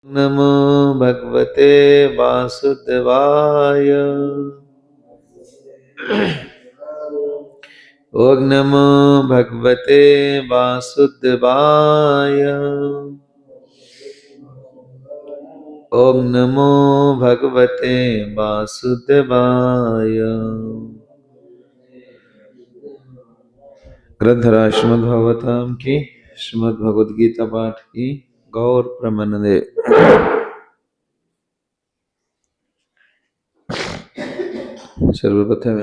नमो भगवते वासुदेवाय। ओम नमो भगवते वासुदेवाय। ओम नमो भगवते वासुदेवाय। ग्रंथराज श्रीमद्भागवतम की श्रीमद्भगवद गीता पाठ की गौर प्रमानंदे। सर्वप्रथम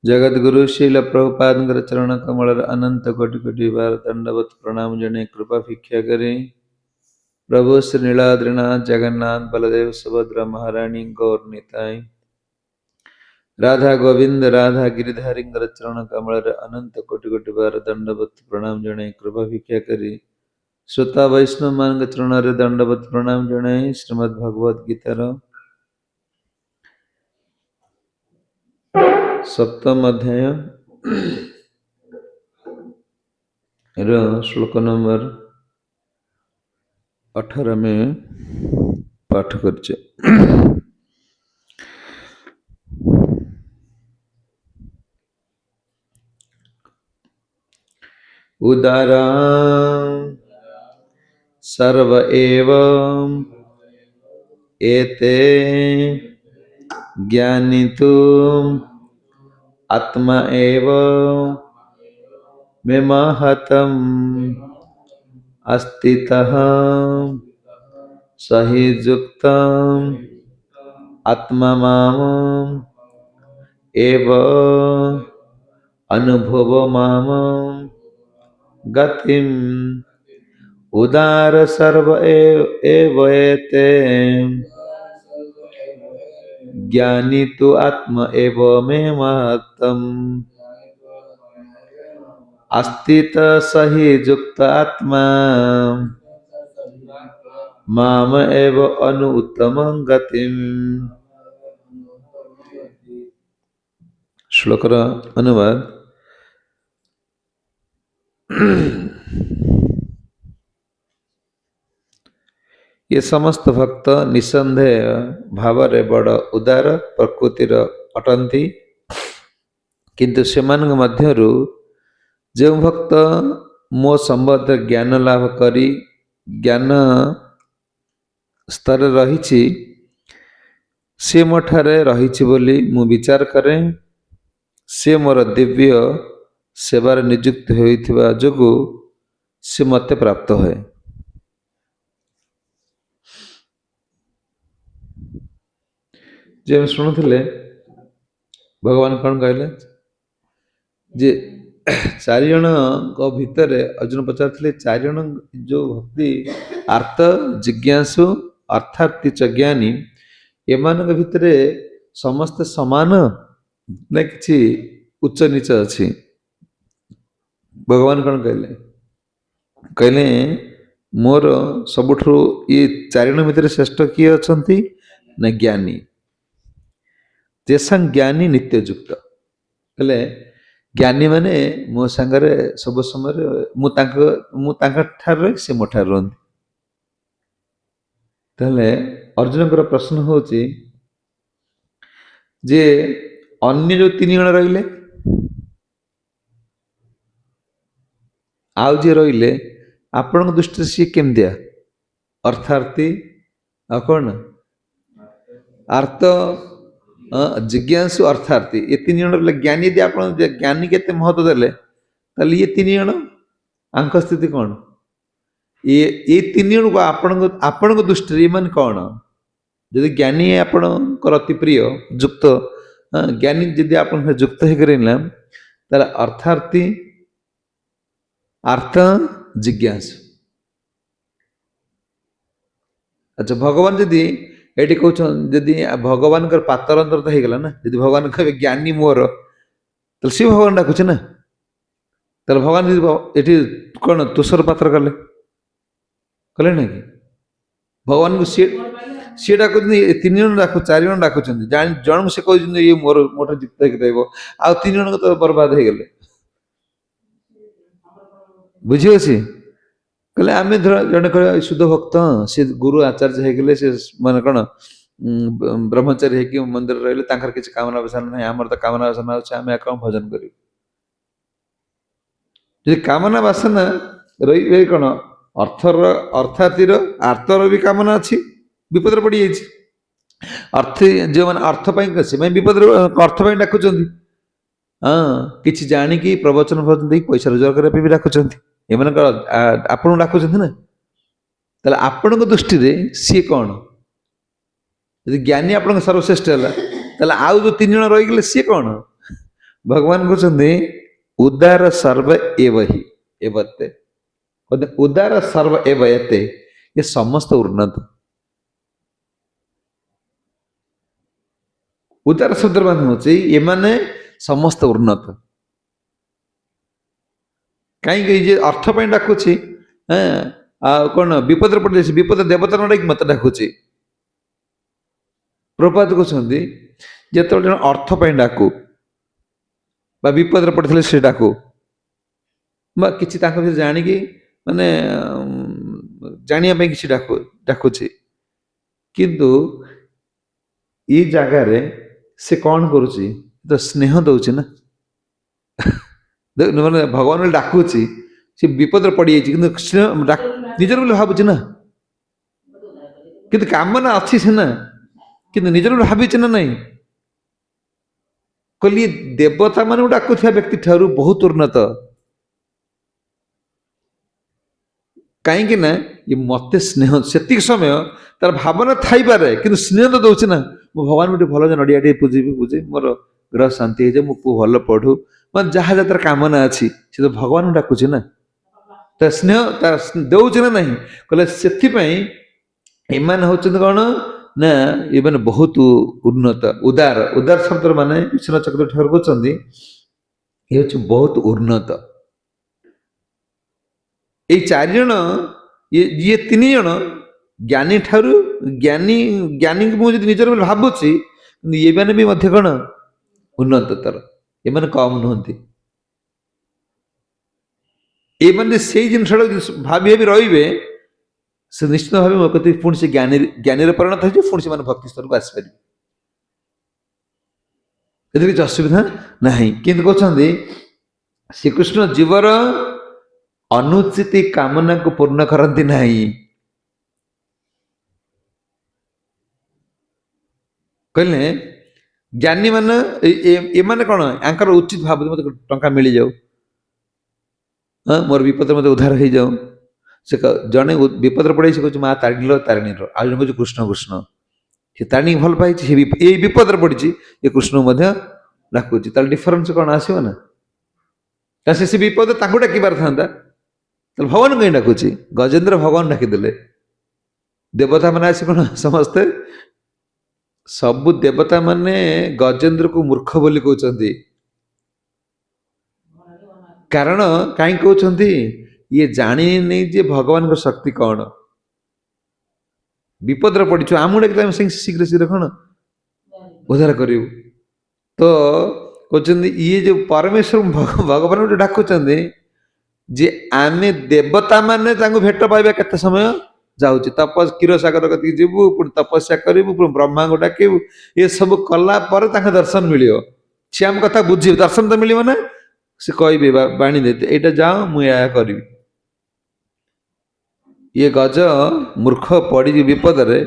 जगद्गुरु शील प्रभुपाद चरण कमल अनंत कोटि कोटि बार दंडवत प्रणाम जने कृपा भिक्षा करें। प्रभु श्री नीलाद्रिनाथ जगन्नाथ बलदेव सुभद्रा महारानी गौर निताई राधा गोविंद राधा गिरिधारी चरण कमल अनंत कोटि कोटि बार दंडवत प्रणाम जने कृपा भिक्षा करें। श्रोता वैष्णव मान चरण दंडवत प्रणाम जने श्रीमद् भगवद गीतार सप्तम अध्याय श्लोक नंबर 18 में पाठ करछे। उदारा सर्व एव एते ज्ञानितु आत्मा एव मे महतम अस्तितः सहि युक्तम आत्मा माम एव अनुभव माम गतिम उदार सर्व एव एते ज्ञानी तो आत्मा एव मे महतम अस्तित सहि युक्त आत्मा माम एव अनु उत्तम गतिम। श्लोकर अनुवाद। ये समस्त भक्त निसंदेह भाव रे बड़ उदार प्रकृतिर अटंती, किंतु सेमान मध्यरु जो भक्त मो संबंध ज्ञान लाभ करी ज्ञान स्तर रही से मोठारे रही बोली मु विचार करें, से मोर दिव्य सेवार नियुक्त होइथिबा जोगु से मते प्राप्त है। जे शुणुले भगवान कौन कहले जे चारि जन भितर अर्जुन पचार चारि जन जो भक्ति आर्त जिज्ञासु अर्थार्थी च ज्ञानी एमान भितर समस्त समान ना कि उच्च नीच अच्छी। भगवान कौन कहले कहले मोर सबुठु ये चारि जन भितर श्रेष्ठ किए अछंती ना ज्ञानी, तेसां ज्ञानी नित्य युक्त कहले ज्ञानी माने मो संगरे सब समय मु ठार से मो ठार रहंती। ताहले अर्जुन को प्रश्न होची जे अन्य जो तीन जन रहिले आउ जे रहिले आपण दृष्टि सी केमदिया अर्थार्थी आ कौन आर्त जिज्ञासु अर्थार्थी ये तीन जन ज्ञानी यदि आप ज्ञानी के महत्व देले ताले ये तीन जन आंक स्थिति कौन ये तीन जन को आपण दृष्टि मान कौन यदि ज्ञानी आपणकर अति प्रिय युक्त ज्ञानी यदि आप युक्त हो अर्थार्थी अर्थ जिज्ञासु। अच्छा भगवान जदि ये कहते जदि भगवान पातर अंतर तो होगला ना, यदि भगवान कहे ज्ञानी मोर तो सी भगवान डाकुचे ना, तो भगवान ये कौन तुषर पात्र कले कले ना कि भगवान को सी डाक तीन जन डाक चार जन डाक जन से कहते ये मोर मोट युक्त हो तीन जन तो बर्बाद हो गले बुझी अच्छी। କହିଲେ ଆମେ ଧର ଜଣେ କହିବା ଶୁଦ୍ଧ ଭକ୍ତ ସେ ଗୁରୁ ଆଚାର୍ଯ୍ୟ ହେଇଗଲେ ସେ ମାନେ କଣ ବ୍ରହ୍ମଚାରୀ ହେଇକି ମନ୍ଦିରରେ ରହିଲେ ତାଙ୍କର କିଛି କାମନା ବାସନା ନାହିଁ, ଆମର ତ କାମନା ବାସନା ଅଛି, ଆମେ କଣ ଭଜନ କରିବୁ? ଯଦି କାମନା ବାସନା ରହିବେ କଣ ଅର୍ଥାତୀର ଆର୍ତ୍ତର ବି କାମନା ଅଛି, ବିପଦରେ ପଡ଼ିଯାଇଛି। ଯେଉଁମାନେ ଅର୍ଥ ପାଇଁ ସେମାନେ ବିପଦରେ ଅର୍ଥ ପାଇଁ ଡାକୁଛନ୍ତି, ହଁ କିଛି ଜାଣିକି ପ୍ରବଚନ ଦେଇକି ପଇସା ରୋଜଗାର କରିବା ପାଇଁ ବି ଡାକୁଛନ୍ତି। ଏମାନଙ୍କର ଆପଣଙ୍କୁ ଡାକୁଛନ୍ତି ନା, ତାହେଲେ ଆପଣଙ୍କ ଦୃଷ୍ଟିରେ ସିଏ କଣ? ଯଦି ଜ୍ଞାନୀ ଆପଣଙ୍କ ସର୍ବଶ୍ରେଷ୍ଠ ହେଲା, ତାହେଲେ ଆଉ ଯୋଉ 3 ଜଣ ରହିଗଲେ ସିଏ କଣ? ଭଗବାନ କହୁଛନ୍ତି ଉଦାର ସର୍ବ ଏବହି ଏବତେ, ଉଦାର ସର୍ବ ଏବୟତେ, ଏ ସମସ୍ତ ଉନ୍ନତ। ଉଦାର ଶବ୍ଦର ମାନେ ହଉଛି ଏମାନେ ସମସ୍ତ ଉନ୍ନତ। କାହିଁକି ଯେ ଅର୍ଥ ପାଇଁ ଡାକୁଛି, ଆଉ କଣ ବିପଦରେ ପଡ଼ିଯାଇଛି, ବିପଦ ଦେବତା ନ ଡାକି ମତେ ଡାକୁଛି। ପ୍ରଭୁପାଦ କହୁଛନ୍ତି ଯେତେବେଳେ ଜଣେ ଅର୍ଥ ପାଇଁ ଡାକୁ ବା ବିପଦରେ ପଡ଼ିଥିଲେ ସେ ଡାକୁ ବା କିଛି ତାଙ୍କ ଭିତରେ ଜାଣିକି ମାନେ ଜାଣିବା ପାଇଁ କିଛି ଡାକୁଛି, କିନ୍ତୁ ଏଇ ଜାଗାରେ ସେ କଣ କରୁଛି? ତ ସ୍ନେହ ଦଉଛି ନା। ମାନେ ଭଗବାନ ବୋଲି ଡାକୁଛି, ସେ ବିପଦରେ ପଡ଼ିଯାଇଛି କିନ୍ତୁ ନିଜର ବୋଲି ଭାବୁଛି ନା, କିନ୍ତୁ କାମନା ଅଛି ସିନା, କିନ୍ତୁ ନିଜର ବୋଲି ଭାବିଛି ନା ନାଇଁ। କହିଲି ଦେବତା ମାନଙ୍କୁ ଡାକୁଥିବା ବ୍ୟକ୍ତି ଠାରୁ ବହୁତ ଉନ୍ନତ। କାହିଁକି ନା ମତେ ସ୍ନେହ, ସେତିକି ସମୟ ତାର ଭାବନା ଥାଇପାରେ କିନ୍ତୁ ସ୍ନେହ ତ ଦଉଛି ନା। ମୁଁ ଭଗବାନ ଗୋଟେ ଭଲ ନଡ଼ିଆ ଟିକେ ପୂଜେ, ମୋର ଗ୍ରହ ଶାନ୍ତି ହେଇଯାଏ, ମୋ ପୁଅ ଭଲ ପଢୁ, ମାନେ ଯାହା ତାର କାମନା ଅଛି ସେ ତ ଭଗବାନଙ୍କୁ ଡାକୁଛି ନା, ତା ସ୍ନେହ ତା ଦଉଛି ନା ନାହିଁ। କହିଲେ ସେଥିପାଇଁ ଏମାନେ ହଉଛନ୍ତି କଣ ନା, ଏମାନେ ବହୁତ ଉନ୍ନତ। ଉଦାର, ଉଦାର ଶବ୍ଦର ମାନେ ବିଶ୍ୱନାଥ ଚକ୍ରବର୍ତ୍ତୀ ଠାକୁର କହୁଛନ୍ତି ଏ ହଉଛି ବହୁତ ଉନ୍ନତ। ଏଇ 4 ଜଣ, ଇଏ 3 ଜଣ ଜ୍ଞାନୀ ଠାରୁ ଜ୍ଞାନୀଙ୍କୁ ମୁଁ ଯଦି ନିଜର ବୋଲି ଭାବୁଛି, କିନ୍ତୁ ଏମାନେ ବି ମଧ୍ୟ କଣ ଉନ୍ନତତର, ଏମାନେ କମ ନୁହନ୍ତି। ଏମାନେ ସେଇ ଜିନିଷଟା ଭାବି ଭାବି ରହିବେ, ସେ ନିଶ୍ଚିତ ଭାବେ ମୋ କତିକି ପୁଣି ସେ ଜ୍ଞାନୀରେ ପରିଣତ ହେଇଯିବ, ପୁଣି ସେମାନେ ଭକ୍ତି ସ୍ତରକୁ ଆସିପାରିବେ, ଏଥିରେ କିଛି ଅସୁବିଧା ନାହିଁ। କିନ୍ତୁ କହୁଛନ୍ତି ଶ୍ରୀକୃଷ୍ଣ ଜୀବର ଅନୁଚିତ କାମନାକୁ ପୂର୍ଣ୍ଣ କରନ୍ତି ନାହିଁ। କହିଲେ ଜ୍ଞାନୀ ମାନେ ଏମାନେ କଣ, ୟାଙ୍କର ଉଚିତ ଭାବୁଛି ମତେ ଟଙ୍କା ମିଳିଯାଉ, ମୋର ବିପଦରେ ମତେ ଉଦ୍ଧାର ହେଇଯାଉ। ସେ ଜଣେ ବିପଦରେ ପଡେ, ସେ କହୁଛି ମା ତାରିଣୀର ତାରିଣୀର, ଆଉ ଜଣେ କହୁଛି କୃଷ୍ଣ କୃଷ୍ଣ। ସେ ତାରିଣୀ ଭଲ ପାଇଛି, ଏଇ ବିପଦରେ ପଡିଛି, ଏ କୃଷ୍ଣଙ୍କୁ ମଧ୍ୟ ଡାକୁଛି। ତାହେଲେ ଡିଫରେନ୍ସ କଣ ଆସିବ ନା? ସେ ବିପଦ ତାଙ୍କୁ ଡାକି ପାରିଥାନ୍ତା, ତାହେଲେ ଭଗବାନ କାହିଁ ଡାକୁଛି? ଗଜେନ୍ଦ୍ର ଭଗବାନ ଡାକିଦେଲେ, ଦେବତା ମାନେ ଆସି କଣ ସମସ୍ତେ, ସବୁ ଦେବତା ମାନେ ଗଜେନ୍ଦ୍ରକୁ ମୂର୍ଖ ବୋଲି କହୁଛନ୍ତି। କାରଣ କାହିଁକି କହୁଛନ୍ତି? ଇଏ ଜାଣିନି ଯେ ଭଗବାନଙ୍କ ଶକ୍ତି କଣ। ବିପଦରେ ପଡିଛୁ, ଆମକୁ ଡାକିଲେ ଆମେ ଶୀଘ୍ର ଶୀଘ୍ର କଣ ଉଦ୍ଧାର କରିବୁ। ତ କହୁଛନ୍ତି ଇଏ ଯୋଉ ପରମେଶ୍ୱର ଭଗବାନ ଗୋଟେ ଡାକୁଛନ୍ତି, ଯେ ଆମେ ଦେବତା ମାନେ ତାଙ୍କୁ ଭେଟ ପାଇବା କେତେ ସମୟ ଯାଉଛି, କ୍ଷୀରସାଗର କତିକି ଯିବୁ, ପୁଣି ତପସ୍ୟା କରିବୁ, ପୁଣି ବ୍ରହ୍ମାଙ୍କୁ ଡାକିବୁ, ଏସବୁ କଲା ପରେ ତାଙ୍କ ଦର୍ଶନ ମିଳିବ। ସେ ଆମ କଥା ବୁଝିବେ, ଦର୍ଶନ ତ ମିଳିବ ନା, ସେ କହିବେ ବାଣୀ ଦେତେ ଏଇଟା ଯାଅ, ମୁଁ ଏହା କରିବି। ଇଏ ଗଜ ମୂର୍ଖ ପଡିଛି ବିପଦରେ,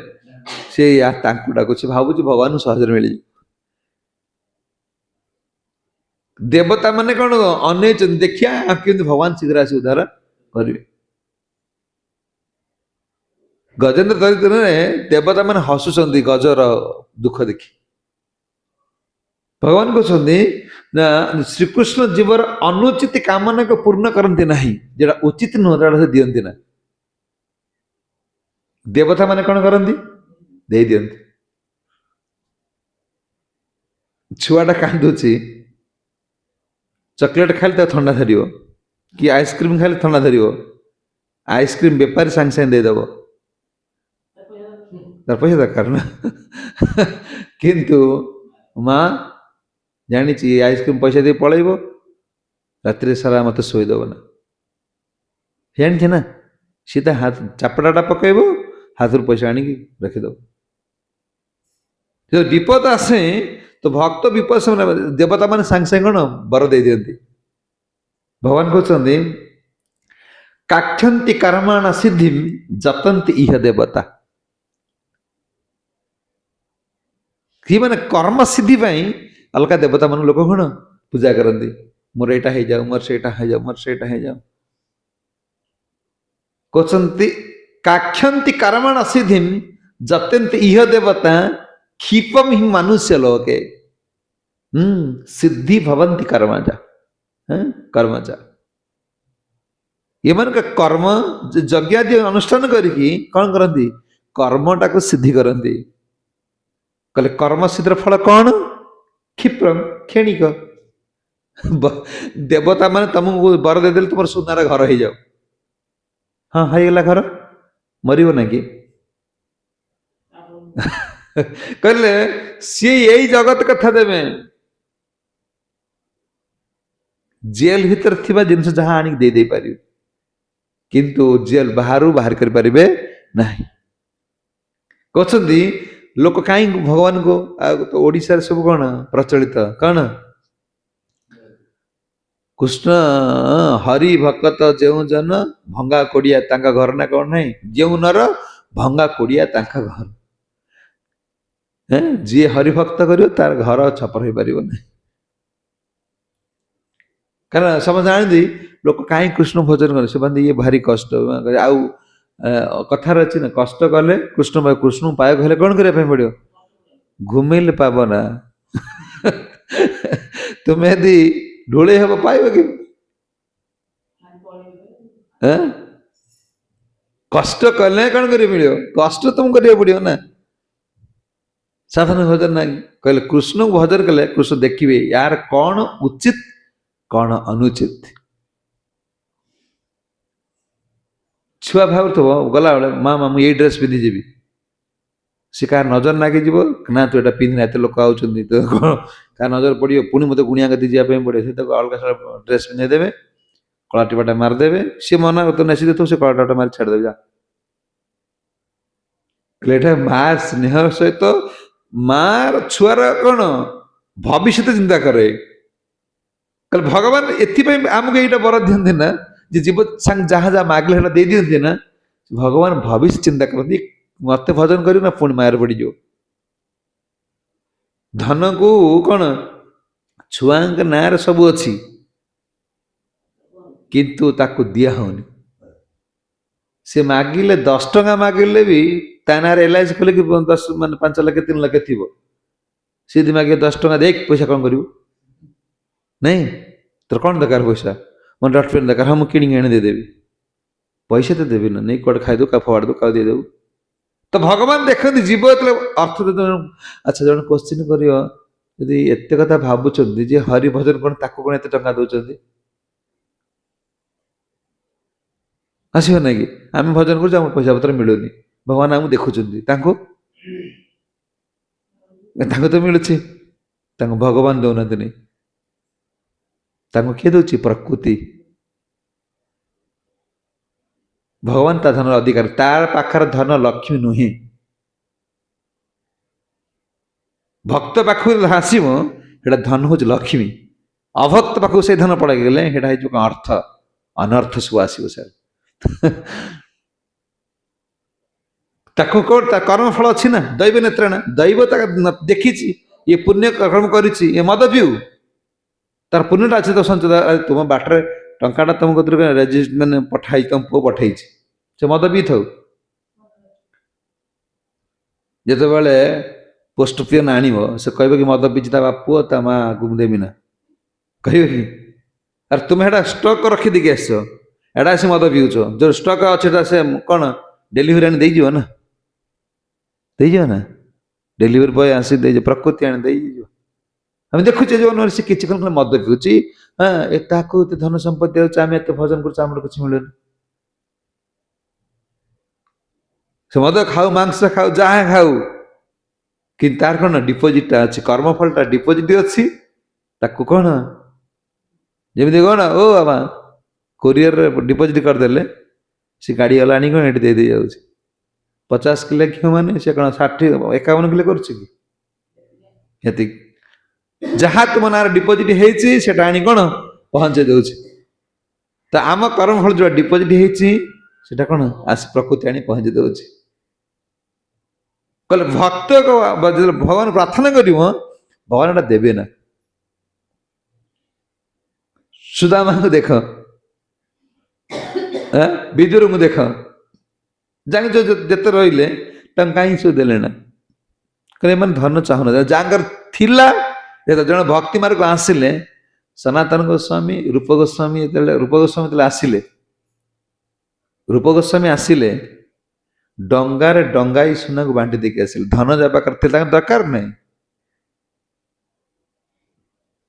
ସେ ତାଙ୍କୁ ଡାକୁଛି, ଭାବୁଛି ଭଗବାନ ସହଜରେ ମିଳିଯିବ। ଦେବତା ମାନେ କଣ ଅନେଇଛନ୍ତି, ଦେଖିଆ କେମିତି ଭଗବାନ ଶୀଘ୍ର ଆସି ଉଦ୍ଧାର କରିବେ। ଗଜେନ୍ଦ୍ର ଦରିଦ୍ରରେ ଦେବତା ମାନେ ହସୁଛନ୍ତି ଗଜର ଦୁଃଖ ଦେଖି। ଭଗବାନ କହୁଛନ୍ତି ନା, ଶ୍ରୀକୃଷ୍ଣ ଜୀବର ଅନୁଚିତ କାମନାକୁ ପୂର୍ଣ୍ଣ କରନ୍ତି ନାହିଁ, ଯେଟା ଉଚିତ ନୁହଁ ସେଟା ସେ ଦିଅନ୍ତି ନା। ଦେବତା ମାନେ କଣ କରନ୍ତି? ଦେଇ ଦିଅନ୍ତି। ଛୁଆଟା କାନ୍ଦୁଛି, ଚକୋଲେଟ ଖାଇଲେ ତାକୁ ଥଣ୍ଡା ଧରିବ, କି ଆଇସ୍କ୍ରିମ ଖାଇଲେ ଥଣ୍ଡା ଧରିବ, ଆଇସ୍କ୍ରିମ ବେପାରୀ ସାଙ୍ଗେ ସାଙ୍ଗେ ଦେଇଦବ, ତାର ପଇସା ଦରକାର ନା। କିନ୍ତୁ ମା ଜାଣିଛି ଆଇସ୍କ୍ରିମ ପଇସା ଦେଇ ପଳେଇବ, ରାତିରେ ସାରା ମତେ ଶୋଇଦବ ନା, ଜାଣିଛି ନା। सीधा हाथ चापड़ाटा पकेब हाथ पैसा आनिकी रखिदेव जो विपद आसे तो भक्त विपद समय देवता मान सांगे सांगे कौन बर दे दियंती भगवान कहते काक्षन्ति कर्माण सिद्धिम जतन्ति इह देवता कि माने कर्म सिद्धि पाई अलग देवता मान लोक कौन पूजा करती मोर एटा हो जाओ मोर सेटा हो जाओ मोर सेटा हो जाओ कहते काक्षन्ति कर्माण सिद्धिम जतन्ति इह देवता क्षिपम ही मनुष्य लोके सिद्धि भवंती कर्मजा कर्मजा ये मन का कर्म यज्ञादि अनुष्ठान करके कौन करती कर्मटा को सिद्धि करती कहले कर्म सिद्धिर फल कौन क्षिप्रम क्षणिक देवता माने तुमको बर देदेले तुम सुनार घर हो जाओ हाँ हाईगला घर मरब ना कि कहले सी यही जगत कथा देवे जेल भीतर थिबा जिनस जहाँ आनिक दे दे पारि किंतु जेल बाहर बाहर कर पारिबे नहीं कहते लोक कहीं भगवान को तो ओडिशा सब कौन प्रचलित कौन कृष्ण हरि भक्त जो जन भंगा कोड़िया तांका घर ना कौन नहीं जो नर भंगा कोड़िया तांका घर जी हरिभक्त कर तार घर छपर हो पार नहीं कारण समझ जानती लोक कहीं कृष्ण भोजन कर से ये भारी कष्ट आउ कथार अच्छी ना कष्ट कले कृष्ण पाए कहले कौन करने पड़ो घुमेले पाब ना तुम्हें यदि ढोले हम पाइब कि कष्ट कले कौन कर मिल कष्ट तुम करा पड़ो ना साधारण भजन ना कहले कृष्ण को भजन कले कृष्ण देखिए यार कौन उचित कौन अनुचित छुआ भाव गला बेले माँ माँ मुझे ड्रेस पिंधि जी सी क्या नजर नागी जीव ना तू एटा पिंधना एत लोक आउट तो क्या नजर पड़ो पुणी मत गुणिया गति जावाई पड़े से अलग ड्रेस पिंधे देवे कला टिपाटा मारिदेवे सी मना तो नेसी दे से कला टिपाटा मारी छाड़देवे जा माँ स्नेह सहित मार छुआर कौन भविष्य चिंता करे कल भगवान एमको ये बर दिखती ना जे जीव सांग जहाँ जहाँ मागले दे दिखती ना भगवान भविष्य चिंता करती मत भजन कर ना पुणी मार पड़ जाओ धन को कौन छुआ ना सब अच्छी किंतु ताकू दिया होनी से मागिले 10 टंका मागिले भी ताना एलआईसी खोल कि 10 मान 5 लाख 3 लाख थी सी मागे 10 टंका देख पैसा कौन करू नहीं तो कौन दरकार पैसा मोर डट पेन दरकार हाँ मुझे किणी आने देदेवी पैसा तो देवी ना नहीं कौट खाईदे क्या फवाड़ दो क्या देदेव तो भगवान देखते जीव जो अर्थ अच्छा जन क्वेश्चन कर एत कथा भावुं जे हरि भजन कौन ताक कौन एत टंका दौरान आसो ना कि आम भजन कर पैसा पत्र मिलूनी भगवान आमको देखुं तो मिलूँ भगवान दौना नहीं किए दौर प्रकृति भगवान ता धन अधिकार तार पाखर धन लक्ष्मी नुहे भक्त पाख आसव धन हूँ लक्ष्मी अभक्त पाख से धन पड़े गले अर्थ अनर्थ सब आसो सर कर्म फल अच्छी ना दैव नेत्रणा दैव देखी ये पुण्य कर्म कर मद पीऊ तार पुण्यटा अच्छे तो संचय तुम बाटर टाटा तुम कत मैंने पठाई तुम पु पठाई से मद पी था जिते बड़े पोस्ट पियन आण से कह कि मद पीछे पुआ ता माँ आगे देवी ना कह कि अरे तुम्हें एटा स्टक रखी देखिए आस एटा आस मद पीऊच जो स्टक अच्छे से कौन डेलीवरी आनी देज ना ना डेलीवरी बॉय आसी प्रकृति आनी दे आम देखुचे जो से किसी कौन मद पीऊँगी हाँ एत धन संपत्ति आम एत भजन कर कुछ मिलूनी से मद खाऊ मांस खाऊ जहाँ खाऊ कि तार कौन डिपोजिटा अच्छी कर्मफलटा डिपोजिट अच्छी ताकू कौन जमी कौन ओ बाबा कोरियर डिपोजिट करदे ସେ ଗାଡ଼ି ବାଲା ଆଣି କ'ଣ ଏଠି ଦେଇ ଯାଉଛି। 50 କିଲୋ ଘିଅ ମାନେ ସେ କ'ଣ 60 51 କିଲୋ କରୁଛି କି? ଏତିକି ଯାହା ତୁମ ନାଁରେ ଡିପୋଜିଟ୍ ହେଇଛି ସେଟା ଆଣି କ'ଣ ପହଞ୍ଚେଇ ଦଉଛି। ତ ଆମ କର୍ମଫଳ ଯୋଉଟା ଡିପୋଜିଟ୍ ହେଇଛି ସେଟା କ'ଣ ଆସି ପ୍ରକୃତି ଆଣି ପହଞ୍ଚେଇ ଦଉଛି। କହିଲେ ଭକ୍ତ ଯେତେବେଳେ ଭଗବାନ ପ୍ରାର୍ଥନା କରିବ ଭଗବାନ ଏଟା ଦେବେ ନା। ସୁଦାମାଙ୍କୁ ଦେଖ, ବିଦୁରଙ୍କୁ ଦେଖ, ଜାଣିଛ ଯେତେ ରହିଲେ ତାଙ୍କୁ କାହିଁକି ସବୁ ଦେଲେ ନା? କହିଲେ ଏମାନେ ଧନ ଚାହୁଁନାହାନ୍ତି। ଯାହାଙ୍କର ଥିଲା ଜଣେ ଭକ୍ତି ମାର୍ଗକୁ ଆସିଲେ, ସନାତନ ଗୋସ୍ୱାମୀ ରୂପ ଗୋସ୍ୱାମୀ ଯେତେବେଳେ ଆସିଲେ, ରୂପ ଗୋସ୍ୱାମୀ ଆସିଲେ ଡଙ୍ଗାରେ ଡଙ୍ଗାଇ ସୁନାକୁ ବାଣ୍ଟି ଦେଇକି ଆସିଲେ। ଧନ ଯାହା ପାଖରେ ଥିଲା ତାଙ୍କର ଦରକାର ନାହିଁ।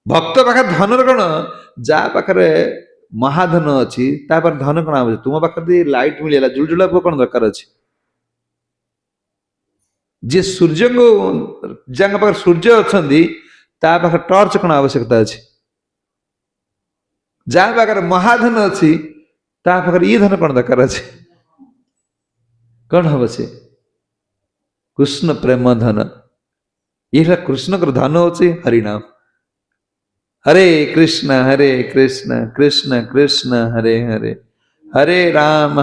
ଭକ୍ତ ପାଖରେ ଧନର କ'ଣ, ଯାହା ପାଖରେ ମହାଧନ ଅଛି ତା ପାଖରେ ଧନ କ'ଣ ଆବଶ୍ୟକ? ତୁମ ପାଖରେ ଲାଇଟ୍ ମିଳିଗଲା ଜୁଳୁଜୁଳା କ'ଣ ଦରକାର ଅଛି? ଯିଏ ସୂର୍ଯ୍ୟଙ୍କୁ, ଯାଙ୍କ ପାଖରେ ସୂର୍ଯ୍ୟ ଅଛନ୍ତି ତା ପାଖରେ ଟର୍ଚ୍ଚ କ'ଣ ଆବଶ୍ୟକତା ଅଛି? ଯାହା ପାଖରେ ମହାଧନ ଅଛି ତା ପାଖରେ ଇଏ ଧନ କ'ଣ ଦରକାର ଅଛି? କ'ଣ ହବ ସେ? କୃଷ୍ଣ ପ୍ରେମ ଧନ। ଇଏ ହେଲା କୃଷ୍ଣଙ୍କର ଧନ ହଉଛି ହରିନାମ। ହରେ କୃଷ୍ଣ କୃଷ୍ଣ କୃଷ୍ଣ ହରେ ହରେ, ହରେ ରାମ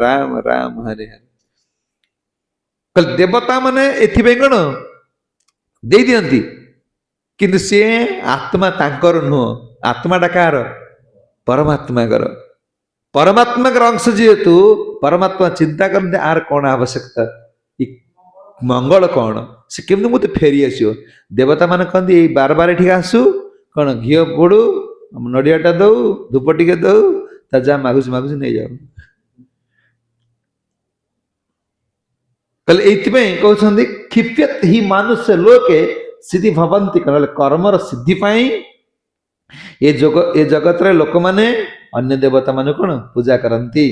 ରାମ ରାମ ହରେ ହରେ। ଦେବତା ମାନେ ଏଥିପାଇଁ କ'ଣ ଦେଇ ଦିଅନ୍ତି, କିନ୍ତୁ ସେ ଆତ୍ମା ତାଙ୍କର ନୁହଁ। ଆତ୍ମାଟା କାହାର? ପରମାତ୍ମାଙ୍କର। ପରମାତ୍ମାଙ୍କର ଅଂଶ ଯେହେତୁ ପରମାତ୍ମା ଚିନ୍ତା କରନ୍ତି ଆର କ'ଣ ଆବଶ୍ୟକତା, ମଙ୍ଗଳ କ'ଣ, ସେ କେମିତି ମୋତେ ଫେରି ଆସିବ। ଦେବତା ମାନେ କହନ୍ତି ଏଇ ବାର ଏଠିକି ଆସୁ, କ'ଣ ଘିଅ ପୋଡୁ, ନଡ଼ିଆଟା ଦଉ, ଧୂପ ଟିକେ ଦଉ, ତା ଯାହା ମାଗୁଛି ନେଇଯାଉ। କହିଲେ ଏଇଥିପାଇଁ କହୁଛନ୍ତି କ୍ଷିପ୍ୟତ ହି ମନୁଷ୍ୟ ଲୋକେ ସିଦ୍ଧି ଭବନ୍ତି। କହିଲେ କର୍ମର ସିଦ୍ଧି ପାଇଁ ଏ ଜଗତରେ ଲୋକମାନେ ଅନ୍ୟ ଦେବତା ମାନଙ୍କୁ କ'ଣ ପୂଜା କରନ୍ତି।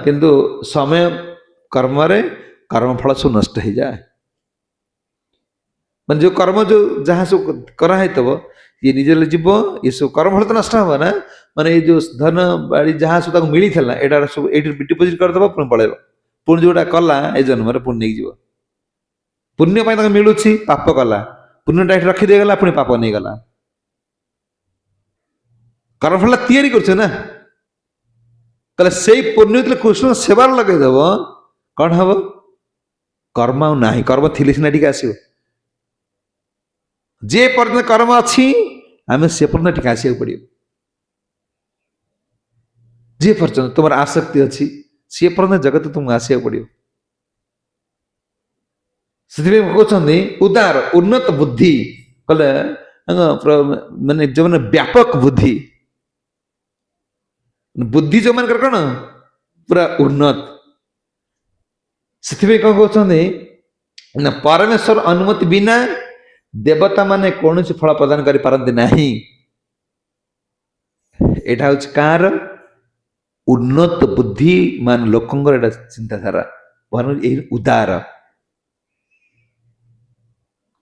କିନ୍ତୁ ସମୟ କର୍ମରେ କର୍ମଫଳ ସବୁ ନଷ୍ଟ ହେଇଯାଏ। ମାନେ ଯୋଉ କର୍ମ ଯାହା ସବୁ କରାହେଇଥିବ ଇଏ ନିଜେ ଯିବ, ଏସବୁ କର୍ମଫଳ ତ ନଷ୍ଟ ହବ ନା। ମାନେ ଏଇ ଯୋଉ ଧନ ବାଡ଼ି ଯାହା ସବୁ ତାକୁ ମିଳିଥିଲା ଏଇଟା ସବୁ ଏଇଠି ଡିପୋଜିଟ୍ କରିଦେବ, ପୁଣି ପଳେଇବ। ପୁଣି ଯୋଉଟା କଲା ଏ ଜନ୍ମରେ ପୁଣି ନେଇକି ଯିବ। ପୁଣ୍ୟ ପାଇଁ ତାକୁ ମିଳୁଛି, ପାପ କଲା, ପୁଣ୍ୟଟା ଏଠି ରଖିଦେଇଗଲା, ପୁଣି ପାପ ନେଇଗଲା। କର୍ମଫଳ ତିଆରି କରୁছে ନା। କହିଲେ ସେଇ ପୁଣ୍ୟ ଯେତେବେଳେ କୃଷ୍ଣ ସେବାରେ ଲଗେଇଦବ କ'ଣ ହବ? କର୍ମ ଆଉ ନାହିଁ। କର୍ମ ଥିଲେ ସିନା ଟିକେ ଆସିବ। ଯେ ପର୍ଯ୍ୟନ୍ତ କର୍ମ ଅଛି ଆମେ ସେ ପର୍ଯ୍ୟନ୍ତ ଟିକେ ଆସିବାକୁ ପଡ଼ିବ। ଯେ ପର୍ଯ୍ୟନ୍ତ ତୁମର ଆସକ୍ତି ଅଛି ସେ ପର୍ଯ୍ୟନ୍ତ ଜଗତ ତୁମକୁ ଆସିବାକୁ ପଡ଼ିବ। ସେଥିପାଇଁ କହୁଛନ୍ତି ଉଦାର ଉନ୍ନତ ବୁଦ୍ଧି। କହିଲେ ମାନେ ଯୋଉମାନେ ବ୍ୟାପକ ବୁଦ୍ଧି, ବୁଦ୍ଧି ଯୋଉମାନଙ୍କର କ'ଣ ପୁରା ଉନ୍ନତ। ସେଥିପାଇଁ କ'ଣ କହୁଛନ୍ତି ନା ପରମେଶ୍ୱର ଅନୁମତି ବିନା ଦେବତା ମାନେ କୌଣସି ଫଳ ପ୍ରଦାନ କରିପାରନ୍ତି ନାହିଁ। ଏଇଟା ହଉଛି କାହାର? ଉନ୍ନତ ବୁଦ୍ଧିମାନ ଲୋକଙ୍କର ଏଇଟା ଚିନ୍ତାଧାରା। ଏହି ଉଦାର